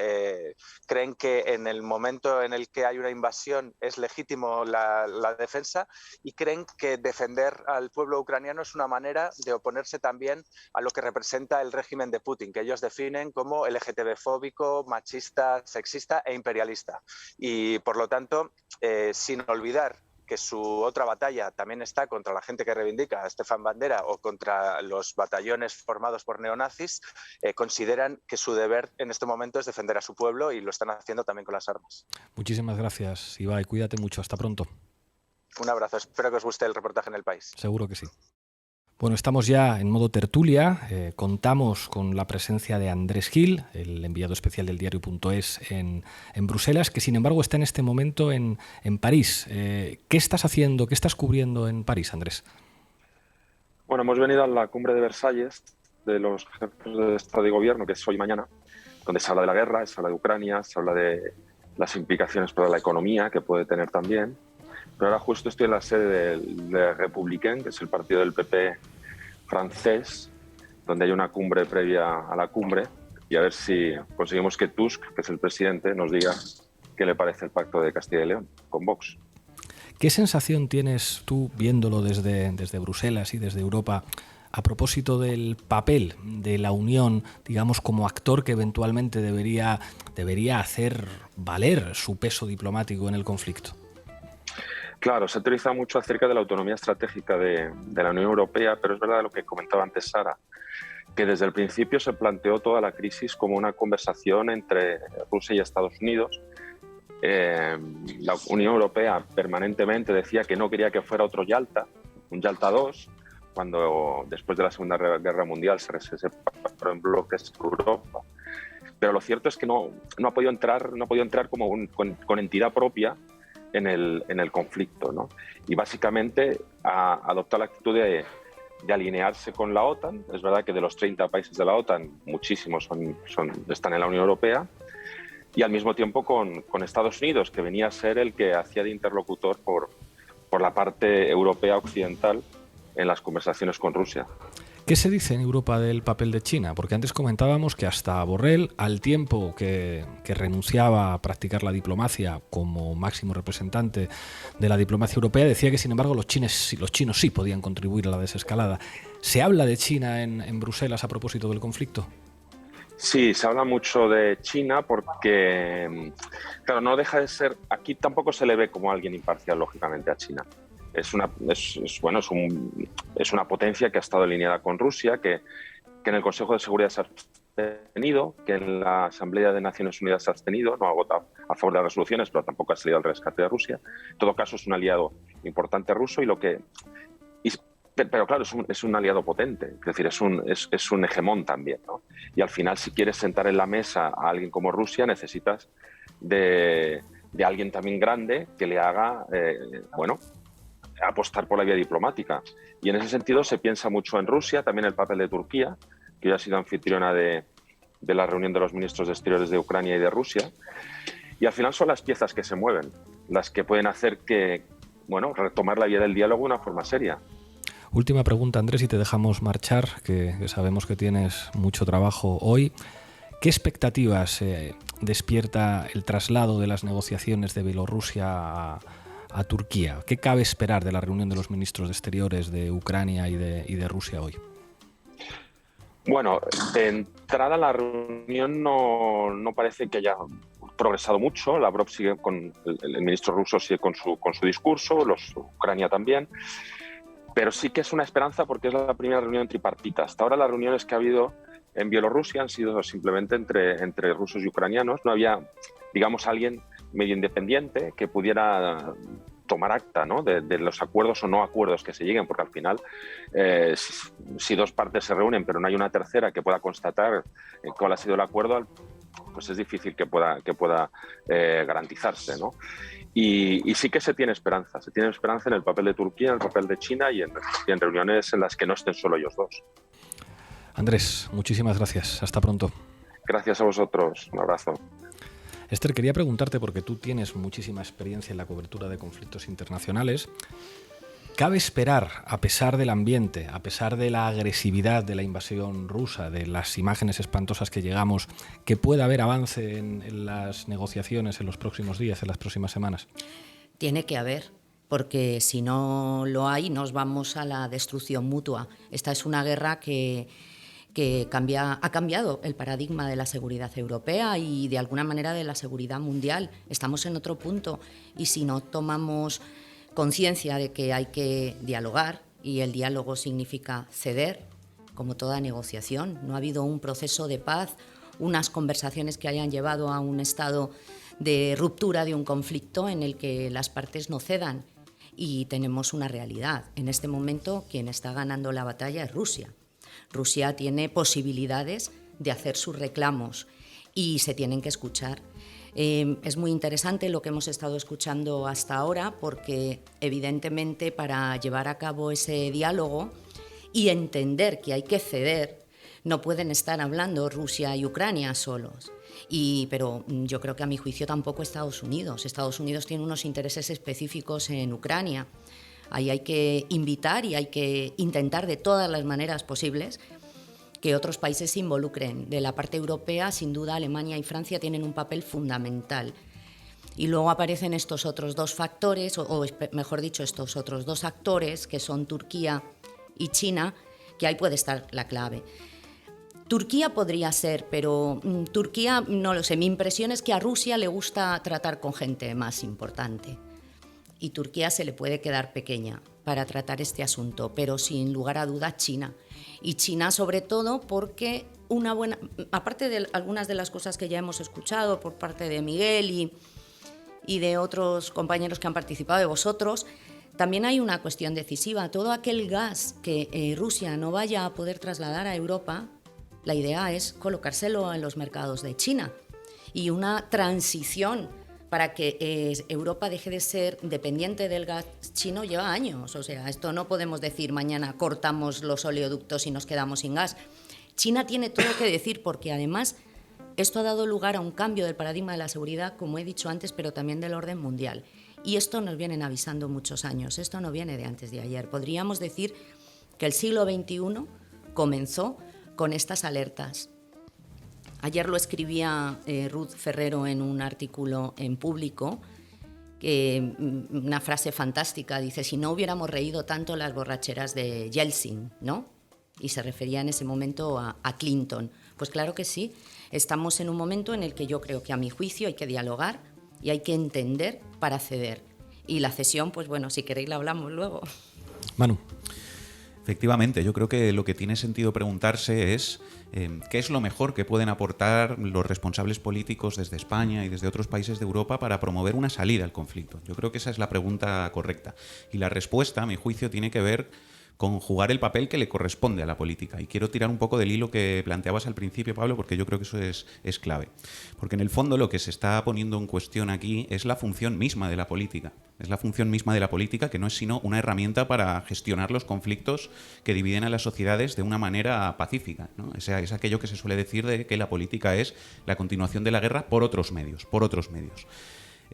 creen que en el momento en el que hay una invasión es legítimo la defensa, y creen que defender al pueblo ucraniano es una manera de oponerse también a lo que representa el régimen de Putin, que ellos definen como LGTB-fóbico, machista, sexista e imperialista. Y por lo tanto, sin olvidar que su otra batalla también está contra la gente que reivindica a Stefan Bandera o contra los batallones formados por neonazis, consideran que su deber en este momento es defender a su pueblo, y lo están haciendo también con las armas. Muchísimas gracias, Ibai. Cuídate mucho. Hasta pronto. Un abrazo. Espero que os guste el reportaje en El País. Seguro que sí. Bueno, estamos ya en modo tertulia. Contamos con la presencia de Andrés Gil, el enviado especial del diario.es en Bruselas, que sin embargo está en este momento en París. ¿Qué estás haciendo, qué estás cubriendo en París, Andrés? Bueno, hemos venido a la cumbre de Versalles de los jefes de Estado y Gobierno, que es hoy y mañana, donde se habla de la guerra, se habla de Ucrania, se habla de las implicaciones para la economía que puede tener también. Pero ahora justo estoy en la sede del Républicain, que es el partido del PP francés, donde hay una cumbre previa a la cumbre, y a ver si conseguimos que Tusk, que es el presidente, nos diga qué le parece el pacto de Castilla y León con Vox. ¿Qué sensación tienes tú, viéndolo desde Bruselas y desde Europa, a propósito del papel de la Unión, digamos, como actor que eventualmente debería hacer valer su peso diplomático en el conflicto? Claro, se teoriza mucho acerca de la autonomía estratégica de la Unión Europea, pero es verdad lo que comentaba antes Sara, que desde el principio se planteó toda la crisis como una conversación entre Rusia y Estados Unidos. La Unión Europea permanentemente decía que no quería que fuera otro Yalta, un Yalta II, cuando después de la Segunda Guerra Mundial se separó en bloques Europa. Pero lo cierto es que no ha podido entrar como con entidad propia en el conflicto, ¿no? Y básicamente ha adoptado la actitud de alinearse con la OTAN. Es verdad que de los 30 países de la OTAN, muchísimos están en la Unión Europea, y al mismo tiempo con Estados Unidos, que venía a ser el que hacía de interlocutor por la parte europea occidental en las conversaciones con Rusia. ¿Qué se dice en Europa del papel de China? Porque antes comentábamos que hasta Borrell, al tiempo que renunciaba a practicar la diplomacia como máximo representante de la diplomacia europea, decía que sin embargo los chinos sí podían contribuir a la desescalada. ¿Se habla de China en Bruselas a propósito del conflicto? Sí, se habla mucho de China porque, claro, no deja de ser, aquí tampoco se le ve como alguien imparcial, lógicamente, a China. Es una potencia que ha estado alineada con Rusia, que en el Consejo de Seguridad se ha abstenido, que en la Asamblea de Naciones Unidas se ha abstenido, no ha votado a favor de las resoluciones, pero tampoco ha salido al rescate de Rusia. En todo caso, es un aliado importante ruso pero claro, es un aliado potente, es decir, es un hegemón también, ¿no? Y al final, si quieres sentar en la mesa a alguien como Rusia, necesitas de alguien también grande que le haga, apostar por la vía diplomática. Y en ese sentido se piensa mucho en Rusia, también el papel de Turquía, que ya ha sido anfitriona de la reunión de los ministros de Exteriores de Ucrania y de Rusia. Y al final son las piezas que se mueven, las que pueden hacer que, retomar la vía del diálogo de una forma seria. Última pregunta, Andrés, y te dejamos marchar, que sabemos que tienes mucho trabajo hoy. ¿Qué expectativas despierta el traslado de las negociaciones de Bielorrusia a Turquía? ¿Qué cabe esperar de la reunión de los ministros de Exteriores de Ucrania y de Rusia hoy? Bueno, de entrada la reunión no parece que haya progresado mucho. Lavrov sigue el ministro ruso sigue con su discurso, Ucrania también. Pero sí que es una esperanza porque es la primera reunión tripartita. Hasta ahora las reuniones que ha habido en Bielorrusia han sido simplemente entre rusos y ucranianos. No había, digamos, alguien medio independiente que pudiera tomar acta, ¿no?, de los acuerdos o no acuerdos que se lleguen, porque al final, si dos partes se reúnen pero no hay una tercera que pueda constatar cuál ha sido el acuerdo, pues es difícil que pueda garantizarse, ¿no? Y sí que se tiene esperanza en el papel de Turquía, en el papel de China y en reuniones en las que no estén solo ellos dos. Andrés, muchísimas gracias. Hasta pronto. Gracias a vosotros. Un abrazo. Esther, quería preguntarte, porque tú tienes muchísima experiencia en la cobertura de conflictos internacionales, ¿cabe esperar, a pesar del ambiente, a pesar de la agresividad de la invasión rusa, de las imágenes espantosas que llegamos, que pueda haber avance en las negociaciones en los próximos días, en las próximas semanas? Tiene que haber, porque si no lo hay, nos vamos a la destrucción mutua. Esta es una guerra que ha cambiado el paradigma de la seguridad europea y de alguna manera de la seguridad mundial. Estamos en otro punto y si no tomamos conciencia de que hay que dialogar, y el diálogo significa ceder, como toda negociación. No ha habido un proceso de paz, unas conversaciones que hayan llevado a un estado de ruptura de un conflicto en el que las partes no cedan. Y tenemos una realidad. En este momento, quien está ganando la batalla es Rusia. Rusia tiene posibilidades de hacer sus reclamos y se tienen que escuchar. Es muy interesante lo que hemos estado escuchando hasta ahora, porque evidentemente para llevar a cabo ese diálogo y entender que hay que ceder, no pueden estar hablando Rusia y Ucrania solos. Pero yo creo que a mi juicio tampoco Estados Unidos. Estados Unidos tiene unos intereses específicos en Ucrania. Ahí hay que invitar y hay que intentar de todas las maneras posibles que otros países se involucren. De la parte europea, sin duda, Alemania y Francia tienen un papel fundamental. Y luego aparecen estos otros dos factores, o mejor dicho, estos otros dos actores, que son Turquía y China, que ahí puede estar la clave. Turquía podría ser, pero Turquía no lo sé. Mi impresión es que a Rusia le gusta tratar con gente más importante. Y Turquía se le puede quedar pequeña para tratar este asunto, pero sin lugar a dudas China. Y China sobre todo porque aparte de algunas de las cosas que ya hemos escuchado por parte de Miguel y de otros compañeros que han participado, de vosotros, también hay una cuestión decisiva. Todo aquel gas que Rusia no vaya a poder trasladar a Europa, la idea es colocárselo en los mercados de China. Y una transición para que Europa deje de ser dependiente del gas chino lleva años. O sea, esto no podemos decir mañana cortamos los oleoductos y nos quedamos sin gas. China tiene todo que decir, porque además esto ha dado lugar a un cambio del paradigma de la seguridad, como he dicho antes, pero también del orden mundial. Y esto nos vienen avisando muchos años. Esto no viene de antes de ayer. Podríamos decir que el siglo XXI comenzó con estas alertas. Ayer lo escribía Ruth Ferrero en un artículo en Público, una frase fantástica, dice: si no hubiéramos reído tanto las borracheras de Yeltsin, ¿no? Y se refería en ese momento a Clinton. Pues claro que sí, estamos en un momento en el que yo creo que a mi juicio hay que dialogar y hay que entender para ceder. Y la cesión, pues bueno, si queréis la hablamos luego. Manu. Efectivamente, yo creo que lo que tiene sentido preguntarse es qué es lo mejor que pueden aportar los responsables políticos desde España y desde otros países de Europa para promover una salida al conflicto. Yo creo que esa es la pregunta correcta. Y la respuesta, a mi juicio, tiene que ver con jugar el papel que le corresponde a la política. Y quiero tirar un poco del hilo que planteabas al principio, Pablo, porque yo creo que eso es clave. Porque en el fondo lo que se está poniendo en cuestión aquí es la función misma de la política. Es la función misma de la política, que no es sino una herramienta para gestionar los conflictos que dividen a las sociedades de una manera pacífica, ¿no? Es aquello que se suele decir de que la política es la continuación de la guerra por otros medios.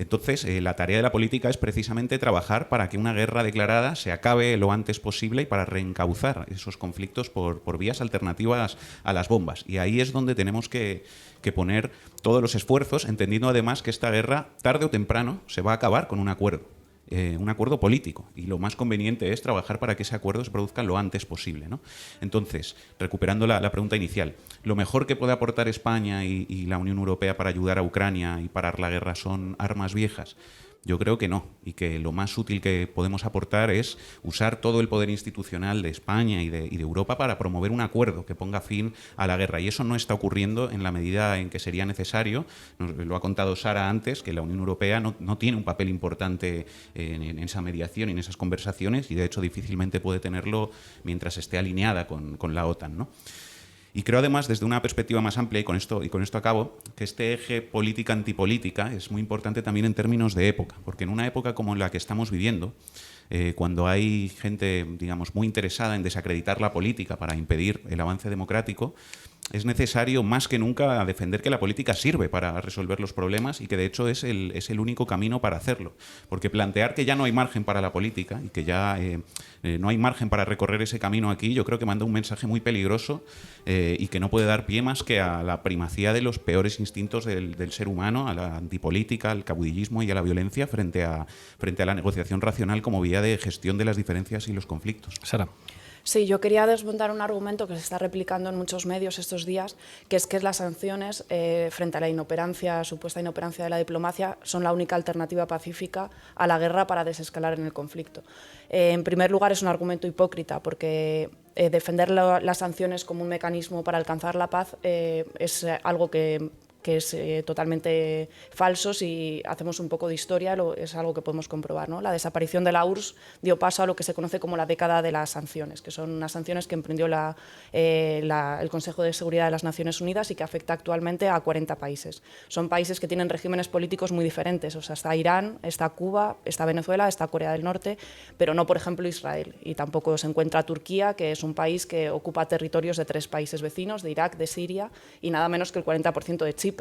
Entonces, la tarea de la política es precisamente trabajar para que una guerra declarada se acabe lo antes posible y para reencauzar esos conflictos por vías alternativas a las bombas. Y ahí es donde tenemos que poner todos los esfuerzos, entendiendo además que esta guerra, tarde o temprano, se va a acabar con un acuerdo político, y lo más conveniente es trabajar para que ese acuerdo se produzca lo antes posible, ¿no? Entonces, recuperando la pregunta inicial, ¿lo mejor que puede aportar España y la Unión Europea para ayudar a Ucrania y parar la guerra son armas viejas? Yo creo que no, y que lo más útil que podemos aportar es usar todo el poder institucional de España y de Europa para promover un acuerdo que ponga fin a la guerra. Y eso no está ocurriendo en la medida en que sería necesario. Lo ha contado Sara antes, que la Unión Europea no tiene un papel importante en esa mediación y en esas conversaciones, y de hecho difícilmente puede tenerlo mientras esté alineada con la OTAN, ¿no? Y creo además, desde una perspectiva más amplia, y con esto acabo, que este eje política-antipolítica es muy importante también en términos de época, porque en una época como la que estamos viviendo, cuando hay gente, digamos, muy interesada en desacreditar la política para impedir el avance democrático, es necesario más que nunca defender que la política sirve para resolver los problemas y que de hecho es el único camino para hacerlo. Porque plantear que ya no hay margen para la política y que ya no hay margen para recorrer ese camino aquí, yo creo que manda un mensaje muy peligroso y que no puede dar pie más que a la primacía de los peores instintos del ser humano, a la antipolítica, al caudillismo y a la violencia frente a la negociación racional como vía de gestión de las diferencias y los conflictos. Sara. Sí, yo quería desmontar un argumento que se está replicando en muchos medios estos días, que es que las sanciones frente a la inoperancia, supuesta inoperancia de la diplomacia, son la única alternativa pacífica a la guerra para desescalar en el conflicto. En primer lugar, es un argumento hipócrita, porque defender las sanciones como un mecanismo para alcanzar la paz es algo que es totalmente falso. Si hacemos un poco de historia, es algo que podemos comprobar, ¿no? La desaparición de la URSS dio paso a lo que se conoce como la década de las sanciones, que son unas sanciones que emprendió el Consejo de Seguridad de las Naciones Unidas y que afecta actualmente a 40 países. Son países que tienen regímenes políticos muy diferentes, o sea, está Irán, está Cuba, está Venezuela, está Corea del Norte, pero no, por ejemplo, Israel. Y tampoco se encuentra Turquía, que es un país que ocupa territorios de 3 países vecinos, de Irak, de Siria, y nada menos que el 40% de Chipre.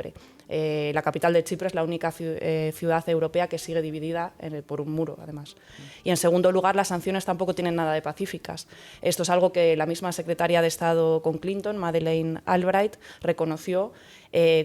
La capital de Chipre es la única ciudad europea que sigue dividida por un muro, además. Y en segundo lugar, las sanciones tampoco tienen nada de pacíficas. Esto es algo que la misma secretaria de Estado con Clinton, Madeleine Albright, reconoció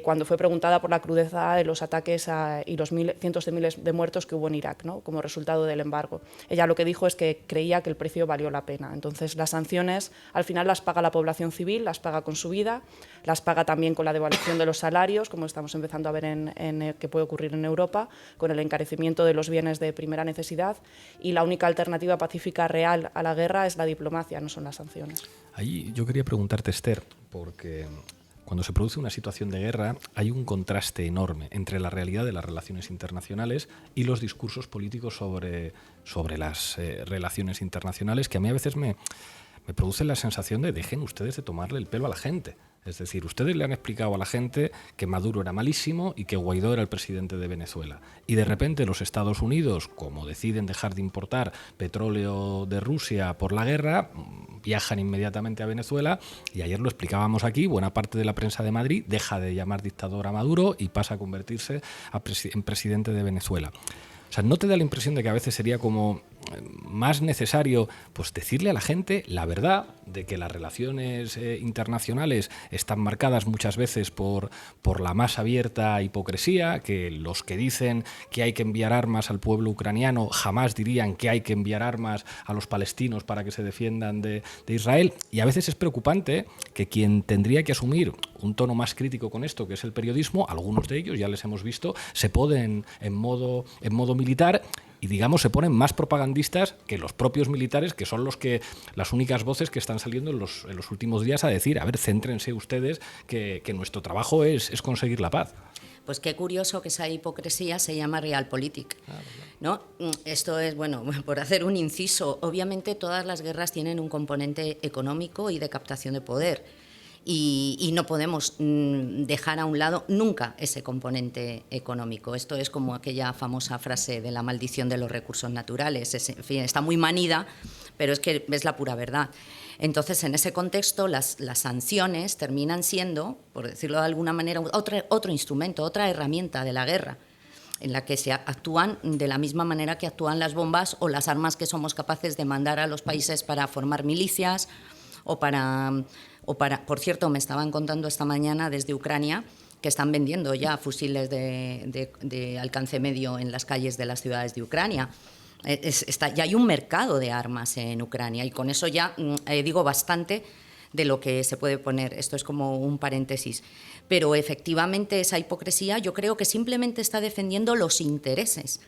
cuando fue preguntada por la crudeza de los ataques y los cientos de miles de muertos que hubo en Irak, ¿no?, como resultado del embargo. Ella lo que dijo es que creía que el precio valió la pena. Entonces, las sanciones al final las paga la población civil, las paga con su vida, las paga también con la devaluación de los salarios, como estamos empezando a ver que puede ocurrir en Europa, con el encarecimiento de los bienes de primera necesidad, y la única alternativa pacífica real a la guerra es la diplomacia, no son las sanciones. Ahí yo quería preguntarte, Esther, porque cuando se produce una situación de guerra hay un contraste enorme entre la realidad de las relaciones internacionales y los discursos políticos sobre las relaciones internacionales, que a mí a veces me producen la sensación de dejen ustedes de tomarle el pelo a la gente. Es decir, ustedes le han explicado a la gente que Maduro era malísimo y que Guaidó era el presidente de Venezuela. Y de repente los Estados Unidos, como deciden dejar de importar petróleo de Rusia por la guerra, viajan inmediatamente a Venezuela, y ayer lo explicábamos aquí, buena parte de la prensa de Madrid deja de llamar dictador a Maduro y pasa a convertirse en presidente de Venezuela. O sea, ¿no te da la impresión de que a veces sería como más necesario pues decirle a la gente la verdad de que las relaciones internacionales están marcadas muchas veces por la más abierta hipocresía, que los que dicen que hay que enviar armas al pueblo ucraniano jamás dirían que hay que enviar armas a los palestinos para que se defiendan de Israel? Y a veces es preocupante que quien tendría que asumir un tono más crítico con esto, que es el periodismo, algunos de ellos, ya les hemos visto, se ponen en modo militar y, digamos, se ponen más propagandistas que los propios militares, que son las únicas voces que están saliendo en los últimos días a decir, a ver, céntrense ustedes que nuestro trabajo es conseguir la paz. Pues qué curioso que esa hipocresía se llama realpolitik, ¿no? Esto es, bueno, por hacer un inciso, obviamente todas las guerras tienen un componente económico y de captación de poder. Y no podemos dejar a un lado nunca ese componente económico. Esto es como aquella famosa frase de la maldición de los recursos naturales. En fin, está muy manida, pero es que es la pura verdad. Entonces, en ese contexto, las sanciones terminan siendo, por decirlo de alguna manera, otro instrumento, otra herramienta de la guerra, en la que se actúan de la misma manera que actúan las bombas o las armas que somos capaces de mandar a los países para formar milicias o para, por cierto, me estaban contando esta mañana desde Ucrania que están vendiendo ya fusiles de alcance medio en las calles de las ciudades de Ucrania. Ya hay un mercado de armas en Ucrania y con eso ya digo bastante de lo que se puede poner. Esto es como un paréntesis. Pero efectivamente esa hipocresía yo creo que simplemente está defendiendo los intereses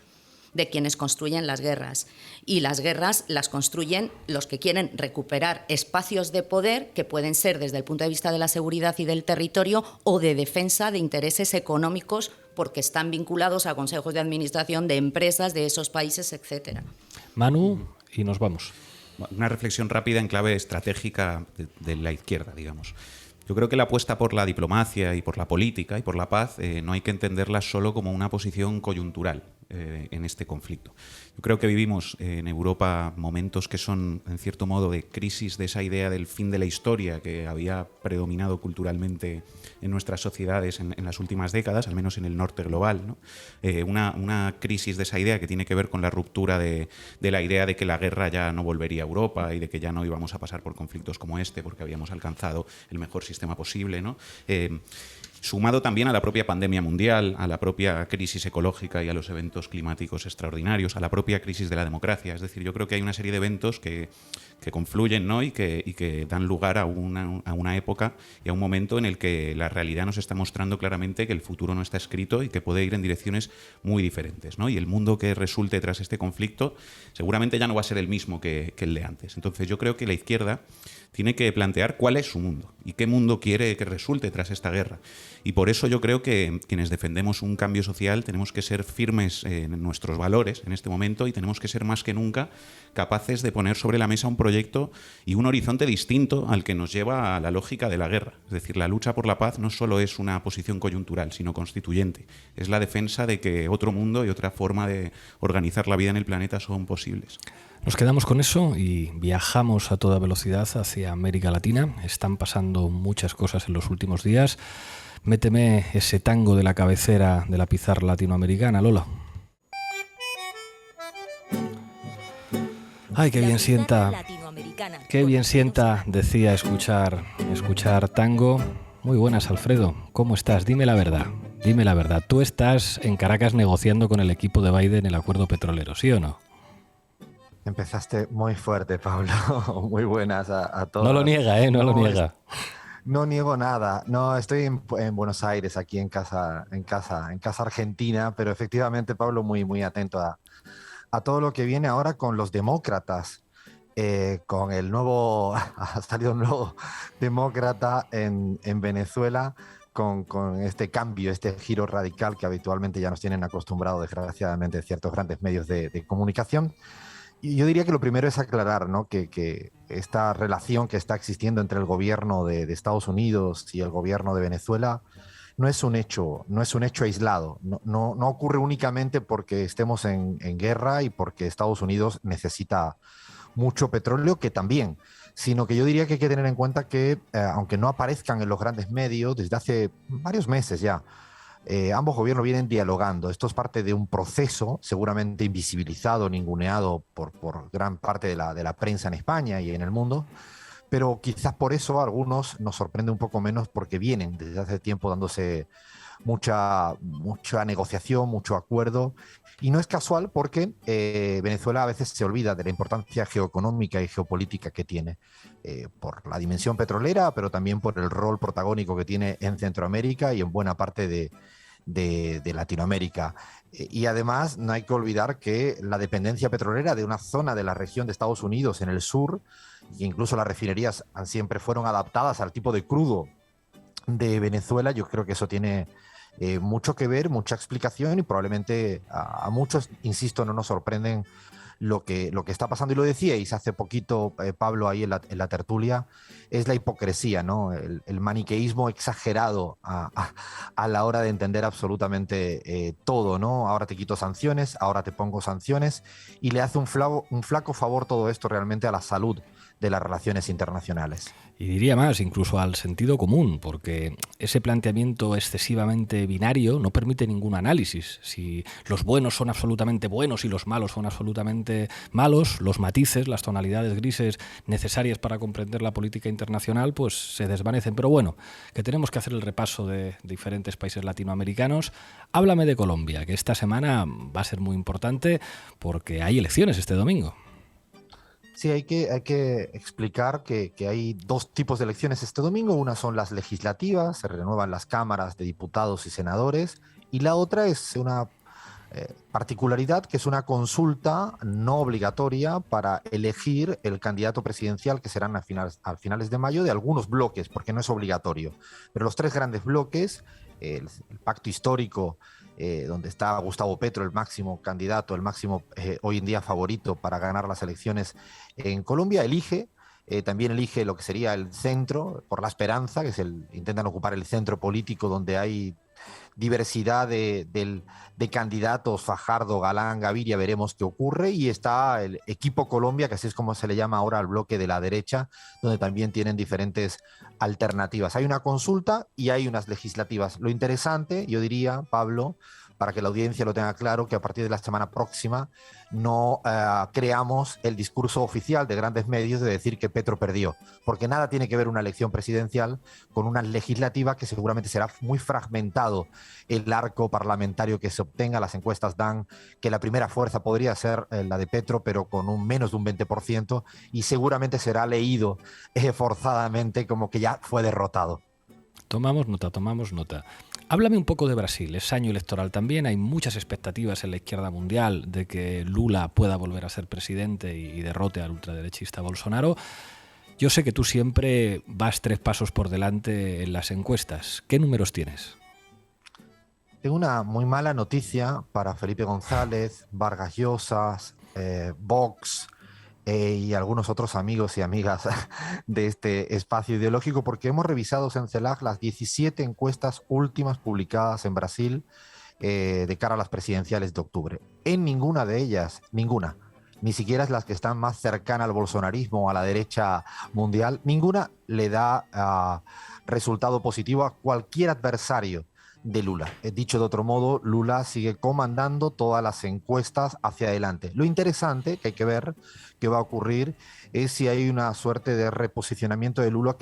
de quienes construyen las guerras. Y las guerras las construyen los que quieren recuperar espacios de poder que pueden ser desde el punto de vista de la seguridad y del territorio o de defensa de intereses económicos porque están vinculados a consejos de administración de empresas de esos países, etcétera. Manu, y nos vamos. Una reflexión rápida en clave estratégica de la izquierda, digamos. Yo creo que la apuesta por la diplomacia y por la política y por la paz no hay que entenderla solo como una posición coyuntural en este conflicto. Yo creo que vivimos en Europa momentos que son, en cierto modo, de crisis de esa idea del fin de la historia que había predominado culturalmente en nuestras sociedades en las últimas décadas, al menos en el norte global, ¿no? Una crisis de esa idea que tiene que ver con la ruptura de la idea de que la guerra ya no volvería a Europa y de que ya no íbamos a pasar por conflictos como este porque habíamos alcanzado el mejor sistema posible, ¿no? Sumado también a la propia pandemia mundial, a la propia crisis ecológica y a los eventos climáticos extraordinarios, a la propia crisis de la democracia. Es decir, yo creo que hay una serie de eventos que confluyen, ¿no? y que dan lugar a una época y a un momento en el que la realidad nos está mostrando claramente que el futuro no está escrito y que puede ir en direcciones muy diferentes, ¿no? Y el mundo que resulte tras este conflicto seguramente ya no va a ser el mismo que el de antes. Entonces yo creo que la izquierda tiene que plantear cuál es su mundo y qué mundo quiere que resulte tras esta guerra. Y por eso yo creo que quienes defendemos un cambio social tenemos que ser firmes en nuestros valores en este momento y tenemos que ser más que nunca capaces de poner sobre la mesa un proyecto y un horizonte distinto al que nos lleva a la lógica de la guerra. Es decir, la lucha por la paz no solo es una posición coyuntural, sino constituyente. Es la defensa de que otro mundo y otra forma de organizar la vida en el planeta son posibles. Nos quedamos con eso y viajamos a toda velocidad hacia América Latina. Están pasando muchas cosas en los últimos días. Méteme ese tango de la cabecera de la pizarra latinoamericana, Lola. Ay, qué bien sienta, decía, escuchar tango. Muy buenas, Alfredo. ¿Cómo estás? Dime la verdad. Tú estás en Caracas negociando con el equipo de Biden el acuerdo petrolero, ¿sí o no? Empezaste muy fuerte, Pablo. Muy buenas a todos. No lo niega, no lo niega. No niego nada. No, estoy en Buenos Aires, aquí en casa argentina, pero efectivamente, Pablo, muy atento a todo lo que viene ahora con los demócratas. Con el nuevo, ha salido un nuevo demócrata en Venezuela, con este cambio, este giro radical que habitualmente ya nos tienen acostumbrados, desgraciadamente, ciertos grandes medios de comunicación. Y yo diría que lo primero es aclarar, ¿no? que esta relación que está existiendo entre el gobierno de Estados Unidos y el gobierno de Venezuela no es un hecho aislado. No ocurre únicamente porque estemos en guerra y porque Estados Unidos necesita mucho petróleo, que también, sino que yo diría que hay que tener en cuenta que, aunque no aparezcan en los grandes medios, desde hace varios meses ya, ambos gobiernos vienen dialogando. Esto es parte de un proceso seguramente invisibilizado, ninguneado por gran parte de la prensa en España y en el mundo, pero quizás por eso a algunos nos sorprende un poco menos, porque vienen desde hace tiempo dándose mucha negociación, mucho acuerdo. Y no es casual porque Venezuela a veces se olvida de la importancia geoeconómica y geopolítica que tiene, por la dimensión petrolera, pero también por el rol protagónico que tiene en Centroamérica y en buena parte de Latinoamérica. Y además no hay que olvidar que la dependencia petrolera de una zona de la región de Estados Unidos en el sur, e incluso las refinerías siempre fueron adaptadas al tipo de crudo de Venezuela, yo creo que eso tiene mucho que ver, mucha explicación, y probablemente a muchos, insisto, no nos sorprenden lo que está pasando. Y lo decíais hace poquito, Pablo, ahí en la tertulia, es la hipocresía, ¿no? El maniqueísmo exagerado a la hora de entender absolutamente todo, ¿no? Ahora te quito sanciones, ahora te pongo sanciones, y le hace un flaco favor todo esto realmente a la salud de las relaciones internacionales. Y diría más, incluso al sentido común, porque ese planteamiento excesivamente binario no permite ningún análisis. Si los buenos son absolutamente buenos y los malos son absolutamente malos, los matices, las tonalidades grises necesarias para comprender la política internacional, pues se desvanecen. Pero bueno, que tenemos que hacer el repaso de diferentes países latinoamericanos. Háblame de Colombia, que esta semana va a ser muy importante porque hay elecciones este domingo. Sí, hay que explicar que hay dos tipos de elecciones este domingo. Una son las legislativas, se renuevan las cámaras de diputados y senadores, y la otra es una particularidad, que es una consulta no obligatoria para elegir el candidato presidencial, que serán a finales de mayo, de algunos bloques, porque no es obligatorio. Pero los tres grandes bloques, el pacto histórico, donde está Gustavo Petro, el máximo candidato, el máximo hoy en día favorito para ganar las elecciones en Colombia, elige también elige lo que sería el centro, por la esperanza, que es intentan ocupar el centro político donde hay diversidad de candidatos, Fajardo, Galán, Gaviria, veremos qué ocurre, y está el equipo Colombia, que así es como se le llama ahora al bloque de la derecha, donde también tienen diferentes alternativas. Hay una consulta y hay unas legislativas. Lo interesante, yo diría, Pablo, para que la audiencia lo tenga claro, que a partir de la semana próxima no creamos el discurso oficial de grandes medios de decir que Petro perdió, porque nada tiene que ver una elección presidencial con una legislativa que seguramente será muy fragmentado el arco parlamentario que se obtenga. Las encuestas dan que la primera fuerza podría ser la de Petro, pero con menos de un 20%, y seguramente será leído forzadamente como que ya fue derrotado. Tomamos nota, tomamos nota. Háblame un poco de Brasil. Es año electoral también. Hay muchas expectativas en la izquierda mundial de que Lula pueda volver a ser presidente y derrote al ultraderechista Bolsonaro. Yo sé que tú siempre vas 3 pasos por delante en las encuestas. ¿Qué números tienes? Tengo una muy mala noticia para Felipe González, Vargas Llosa, Vox y algunos otros amigos y amigas de este espacio ideológico, porque hemos revisado en CELAC las 17 encuestas últimas publicadas en Brasil de cara a las presidenciales de octubre. En ninguna de ellas, ninguna, ni siquiera es las que están más cercanas al bolsonarismo o a la derecha mundial, ninguna le da resultado positivo a cualquier adversario de Lula. Dicho de otro modo, Lula sigue comandando todas las encuestas hacia adelante. Lo interesante que hay que ver qué va a ocurrir es si hay una suerte de reposicionamiento de Lula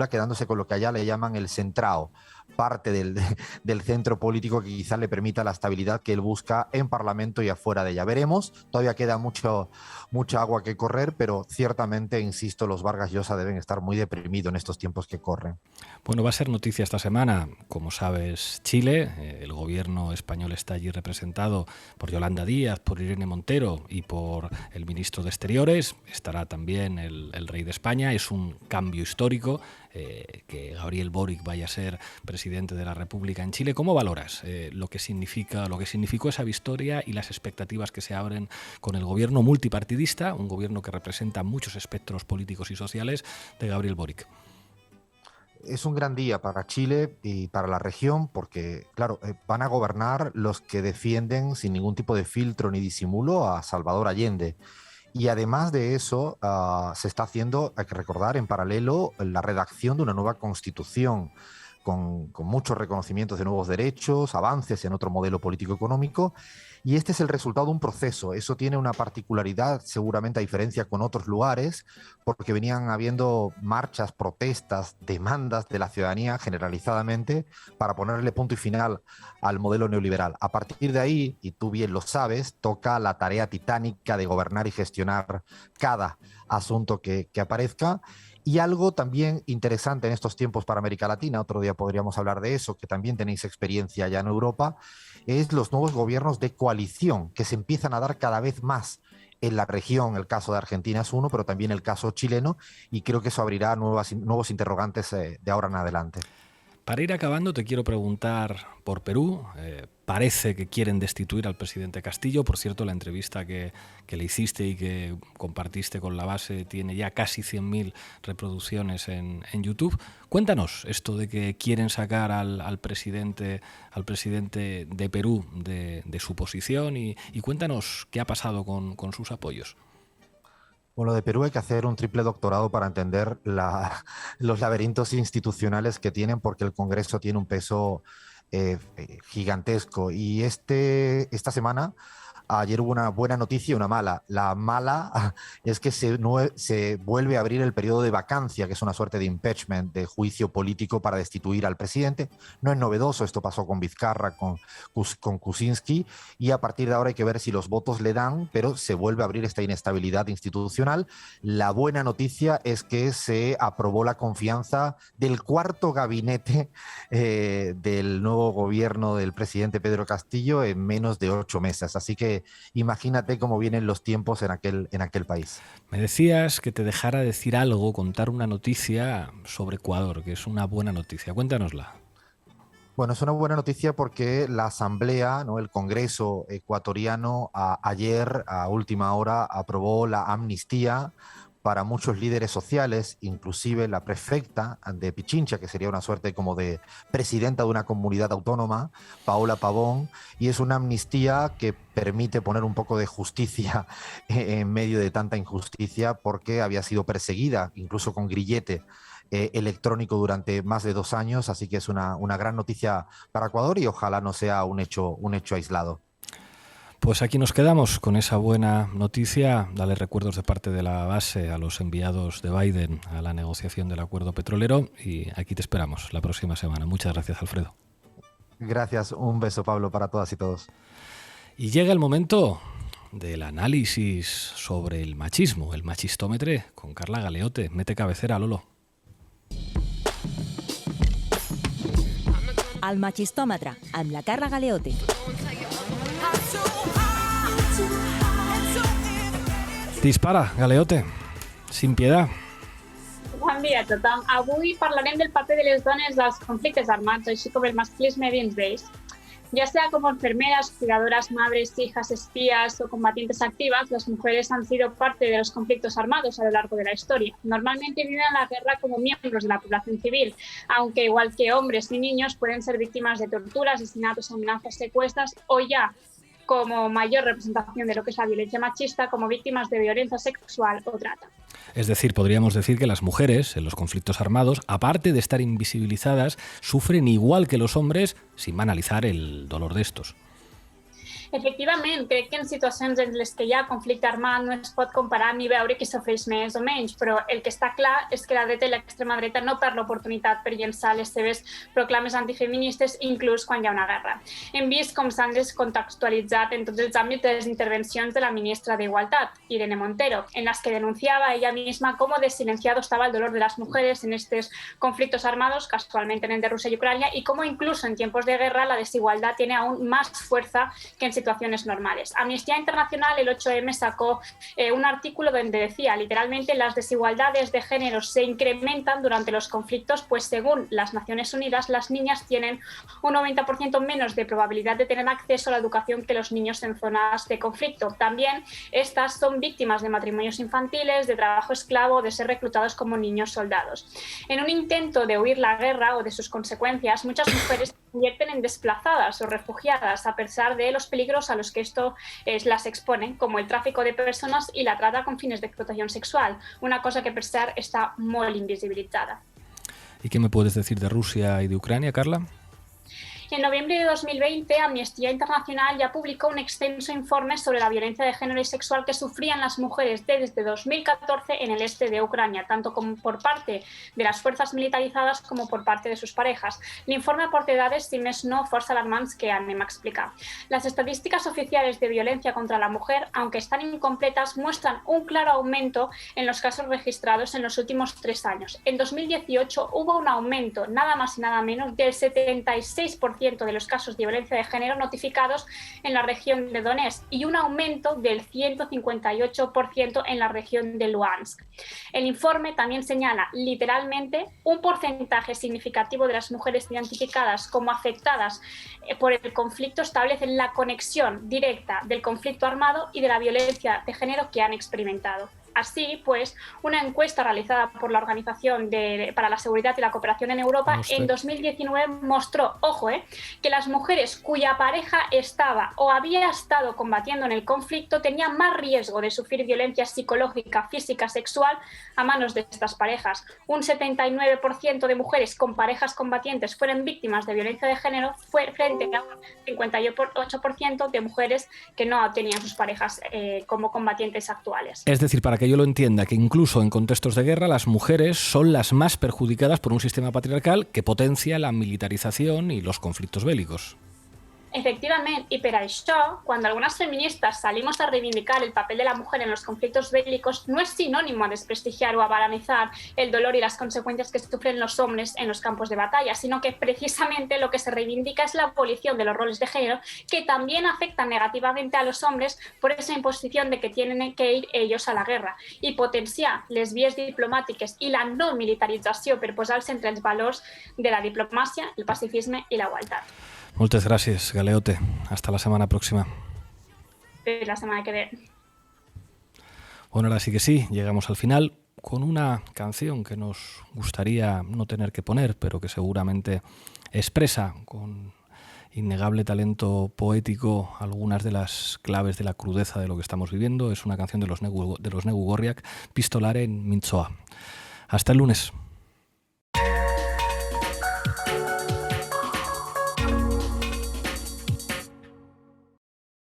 quedándose con lo que allá le llaman el centrao, parte del centro político que quizás le permita la estabilidad que él busca en Parlamento y afuera de ella. Veremos, todavía queda mucha agua que correr, pero ciertamente, insisto, los Vargas Llosa deben estar muy deprimidos en estos tiempos que corren. Bueno, va a ser noticia esta semana, como sabes, Chile. El gobierno español está allí representado por Yolanda Díaz, por Irene Montero y por el ministro de Exteriores. Estará también el rey de España. Es un cambio histórico que Gabriel Boric vaya a ser presidente de la República en Chile. ¿Cómo valoras lo que significó esa victoria y las expectativas que se abren con el gobierno multipartidista, un gobierno que representa muchos espectros políticos y sociales, de Gabriel Boric? Es un gran día para Chile y para la región porque, claro, van a gobernar los que defienden sin ningún tipo de filtro ni disimulo a Salvador Allende. Y además de eso, se está haciendo, hay que recordar, en paralelo la redacción de una nueva constitución con muchos reconocimientos de nuevos derechos, avances en otro modelo político-económico. Y este es el resultado de un proceso. Eso tiene una particularidad, seguramente a diferencia con otros lugares, porque venían habiendo marchas, protestas, demandas de la ciudadanía generalizadamente para ponerle punto y final al modelo neoliberal. A partir de ahí, y tú bien lo sabes, toca la tarea titánica de gobernar y gestionar cada asunto que aparezca. Y algo también interesante en estos tiempos para América Latina, otro día podríamos hablar de eso, que también tenéis experiencia ya en Europa, es los nuevos gobiernos de coalición que se empiezan a dar cada vez más en la región. El caso de Argentina es uno, pero también el caso chileno, y creo que eso abrirá nuevos interrogantes de ahora en adelante. Para ir acabando, te quiero preguntar por Perú. Parece que quieren destituir al presidente Castillo. Por cierto, la entrevista que le hiciste y que compartiste con la base tiene ya casi 100.000 reproducciones en YouTube. Cuéntanos esto de que quieren sacar al presidente de Perú de su posición y cuéntanos qué ha pasado con sus apoyos. Bueno, de Perú hay que hacer un triple doctorado para entender los laberintos institucionales que tienen, porque el Congreso tiene un peso gigantesco. Y esta semana, ayer hubo una buena noticia y una mala. La mala es que se vuelve a abrir el periodo de vacancia, que es una suerte de impeachment, de juicio político para destituir al presidente. No es novedoso, esto pasó con Vizcarra, con Kuczynski, y a partir de ahora hay que ver si los votos le dan, pero se vuelve a abrir esta inestabilidad institucional. La buena noticia es que se aprobó la confianza del cuarto gabinete del nuevo gobierno del presidente Pedro Castillo en menos de 8 meses. Así que imagínate cómo vienen los tiempos en aquel país. Me decías que te dejara decir algo, contar una noticia sobre Ecuador, que es una buena noticia. Cuéntanosla. Bueno, es una buena noticia porque la Asamblea, ¿no?, el Congreso ecuatoriano, ayer a última hora aprobó la amnistía para muchos líderes sociales, inclusive la prefecta de Pichincha, que sería una suerte como de presidenta de una comunidad autónoma, Paola Pavón, y es una amnistía que permite poner un poco de justicia en medio de tanta injusticia, porque había sido perseguida, incluso con grillete electrónico durante más de 2 años, así que es una gran noticia para Ecuador y ojalá no sea un hecho aislado. Pues aquí nos quedamos con esa buena noticia. Dale recuerdos de parte de la base a los enviados de Biden a la negociación del acuerdo petrolero y aquí te esperamos la próxima semana. Muchas gracias, Alfredo. Gracias, un beso, Pablo, para todas y todos. Y llega el momento del análisis sobre el machismo, el machistómetre, con Carla Galeote. Mete cabecera, Lolo. Al machistòmetre, amb la Carla Galeote. Dispara, Galeote, sin piedad. Bon dia a tothom. Avui parlarem del paper de les dones als conflictes armats, així com el masclisme dins d'ells. Ya sea como enfermeras, cuidadoras, madres, hijas, espías o combatientes activas, las mujeres han sido parte de los conflictos armados a lo largo de la historia. Normalmente viven la guerra como miembros de la población civil, aunque igual que hombres y niños pueden ser víctimas de torturas, asesinatos, amenazas, secuestras o ya, como mayor representación de lo que es la violencia machista, como víctimas de violencia sexual o trata. Es decir, podríamos decir que las mujeres en los conflictos armados, aparte de estar invisibilizadas, sufren igual que los hombres sin banalizar el dolor de estos. Efectivament, crec que en situacions en les que hi ha conflicte armat no es pot comparar ni veure qui sofreix més o menys, però el que està clar és que la dreta i l'extrema dreta no perd l'oportunitat per llençar les seves proclames antifeministes inclús quan hi ha una guerra. Hem vist com s'han descontextualitzat en tots els àmbits de les intervencions de la ministra de Igualtat, Irene Montero, en las que denunciaba ella misma cómo desilenciado estaba el dolor de las mujeres en estos conflictos armados, casualmente en el de Rusia y Ucrania, y cómo incluso en tiempos de guerra la desigualdad tiene aún más fuerza que en situaciones normales. Amnistía Internacional, el 8M, sacó un artículo donde decía literalmente las desigualdades de género se incrementan durante los conflictos, pues según las Naciones Unidas, las niñas tienen un 90% menos de probabilidad de tener acceso a la educación que los niños en zonas de conflicto. También estas son víctimas de matrimonios infantiles, de trabajo esclavo, de ser reclutados como niños soldados. En un intento de huir la guerra o de sus consecuencias, muchas mujeres se convierten en desplazadas o refugiadas a pesar de los peligros a los que esto las expone, como el tráfico de personas y la trata con fines de explotación sexual, una cosa que per se está muy invisibilizada. ¿Y qué me puedes decir de Rusia y de Ucrania, Carla? En noviembre de 2020, Amnistía Internacional ya publicó un extenso informe sobre la violencia de género y sexual que sufrían las mujeres desde 2014 en el este de Ucrania, tanto como por parte de las fuerzas militarizadas como por parte de sus parejas. L'informe aporta dades, si més no, força alarmants que anem a explicar. Las estadísticas oficiales de violencia contra la mujer, aunque están incompletas, muestran un claro aumento en los casos registrados en los últimos 3 años. En 2018 hubo un aumento, nada más y nada menos, del 76% de los casos de violencia de género notificados en la región de Donetsk y un aumento del 158% en la región de Luhansk. El informe también señala literalmente un porcentaje significativo de las mujeres identificadas como afectadas por el conflicto establecen la conexión directa del conflicto armado y de la violencia de género que han experimentado. Así, pues, una encuesta realizada por la Organización para la Seguridad y la Cooperación en Europa en 2019 mostró, ojo, que las mujeres cuya pareja estaba o había estado combatiendo en el conflicto tenían más riesgo de sufrir violencia psicológica, física, sexual a manos de estas parejas. Un 79% de mujeres con parejas combatientes fueron víctimas de violencia de género frente a un 58% de mujeres que no tenían sus parejas como combatientes actuales. Es decir, para que yo lo entienda, que incluso en contextos de guerra las mujeres son las más perjudicadas por un sistema patriarcal que potencia la militarización y los conflictos bélicos. Efectivament, i per això, cuando algunas feministas salimos a reivindicar el papel de la mujer en los conflictos bélicos, no es sinónimo a desprestigiar o a banalizar el dolor y las consecuencias que sufren los hombres en los campos de batalla, sino que precisamente lo que se reivindica es la abolición de los roles de género que también afectan negativamente a los hombres por esa imposición de que tienen que ir ellos a la guerra i potenciar les vies diplomàtiques i la no militarització per posar-se entre els valors de la diplomàcia, el pacifisme i la igualtat. Muchas gracias, Galeote. Hasta la semana próxima. La semana que viene. Bueno, ahora sí que sí, llegamos al final con una canción que nos gustaría no tener que poner, pero que seguramente expresa con innegable talento poético algunas de las claves de la crudeza de lo que estamos viviendo. Es una canción de los Negu Gorriak, Pistolaren Mintzoa. Hasta el lunes.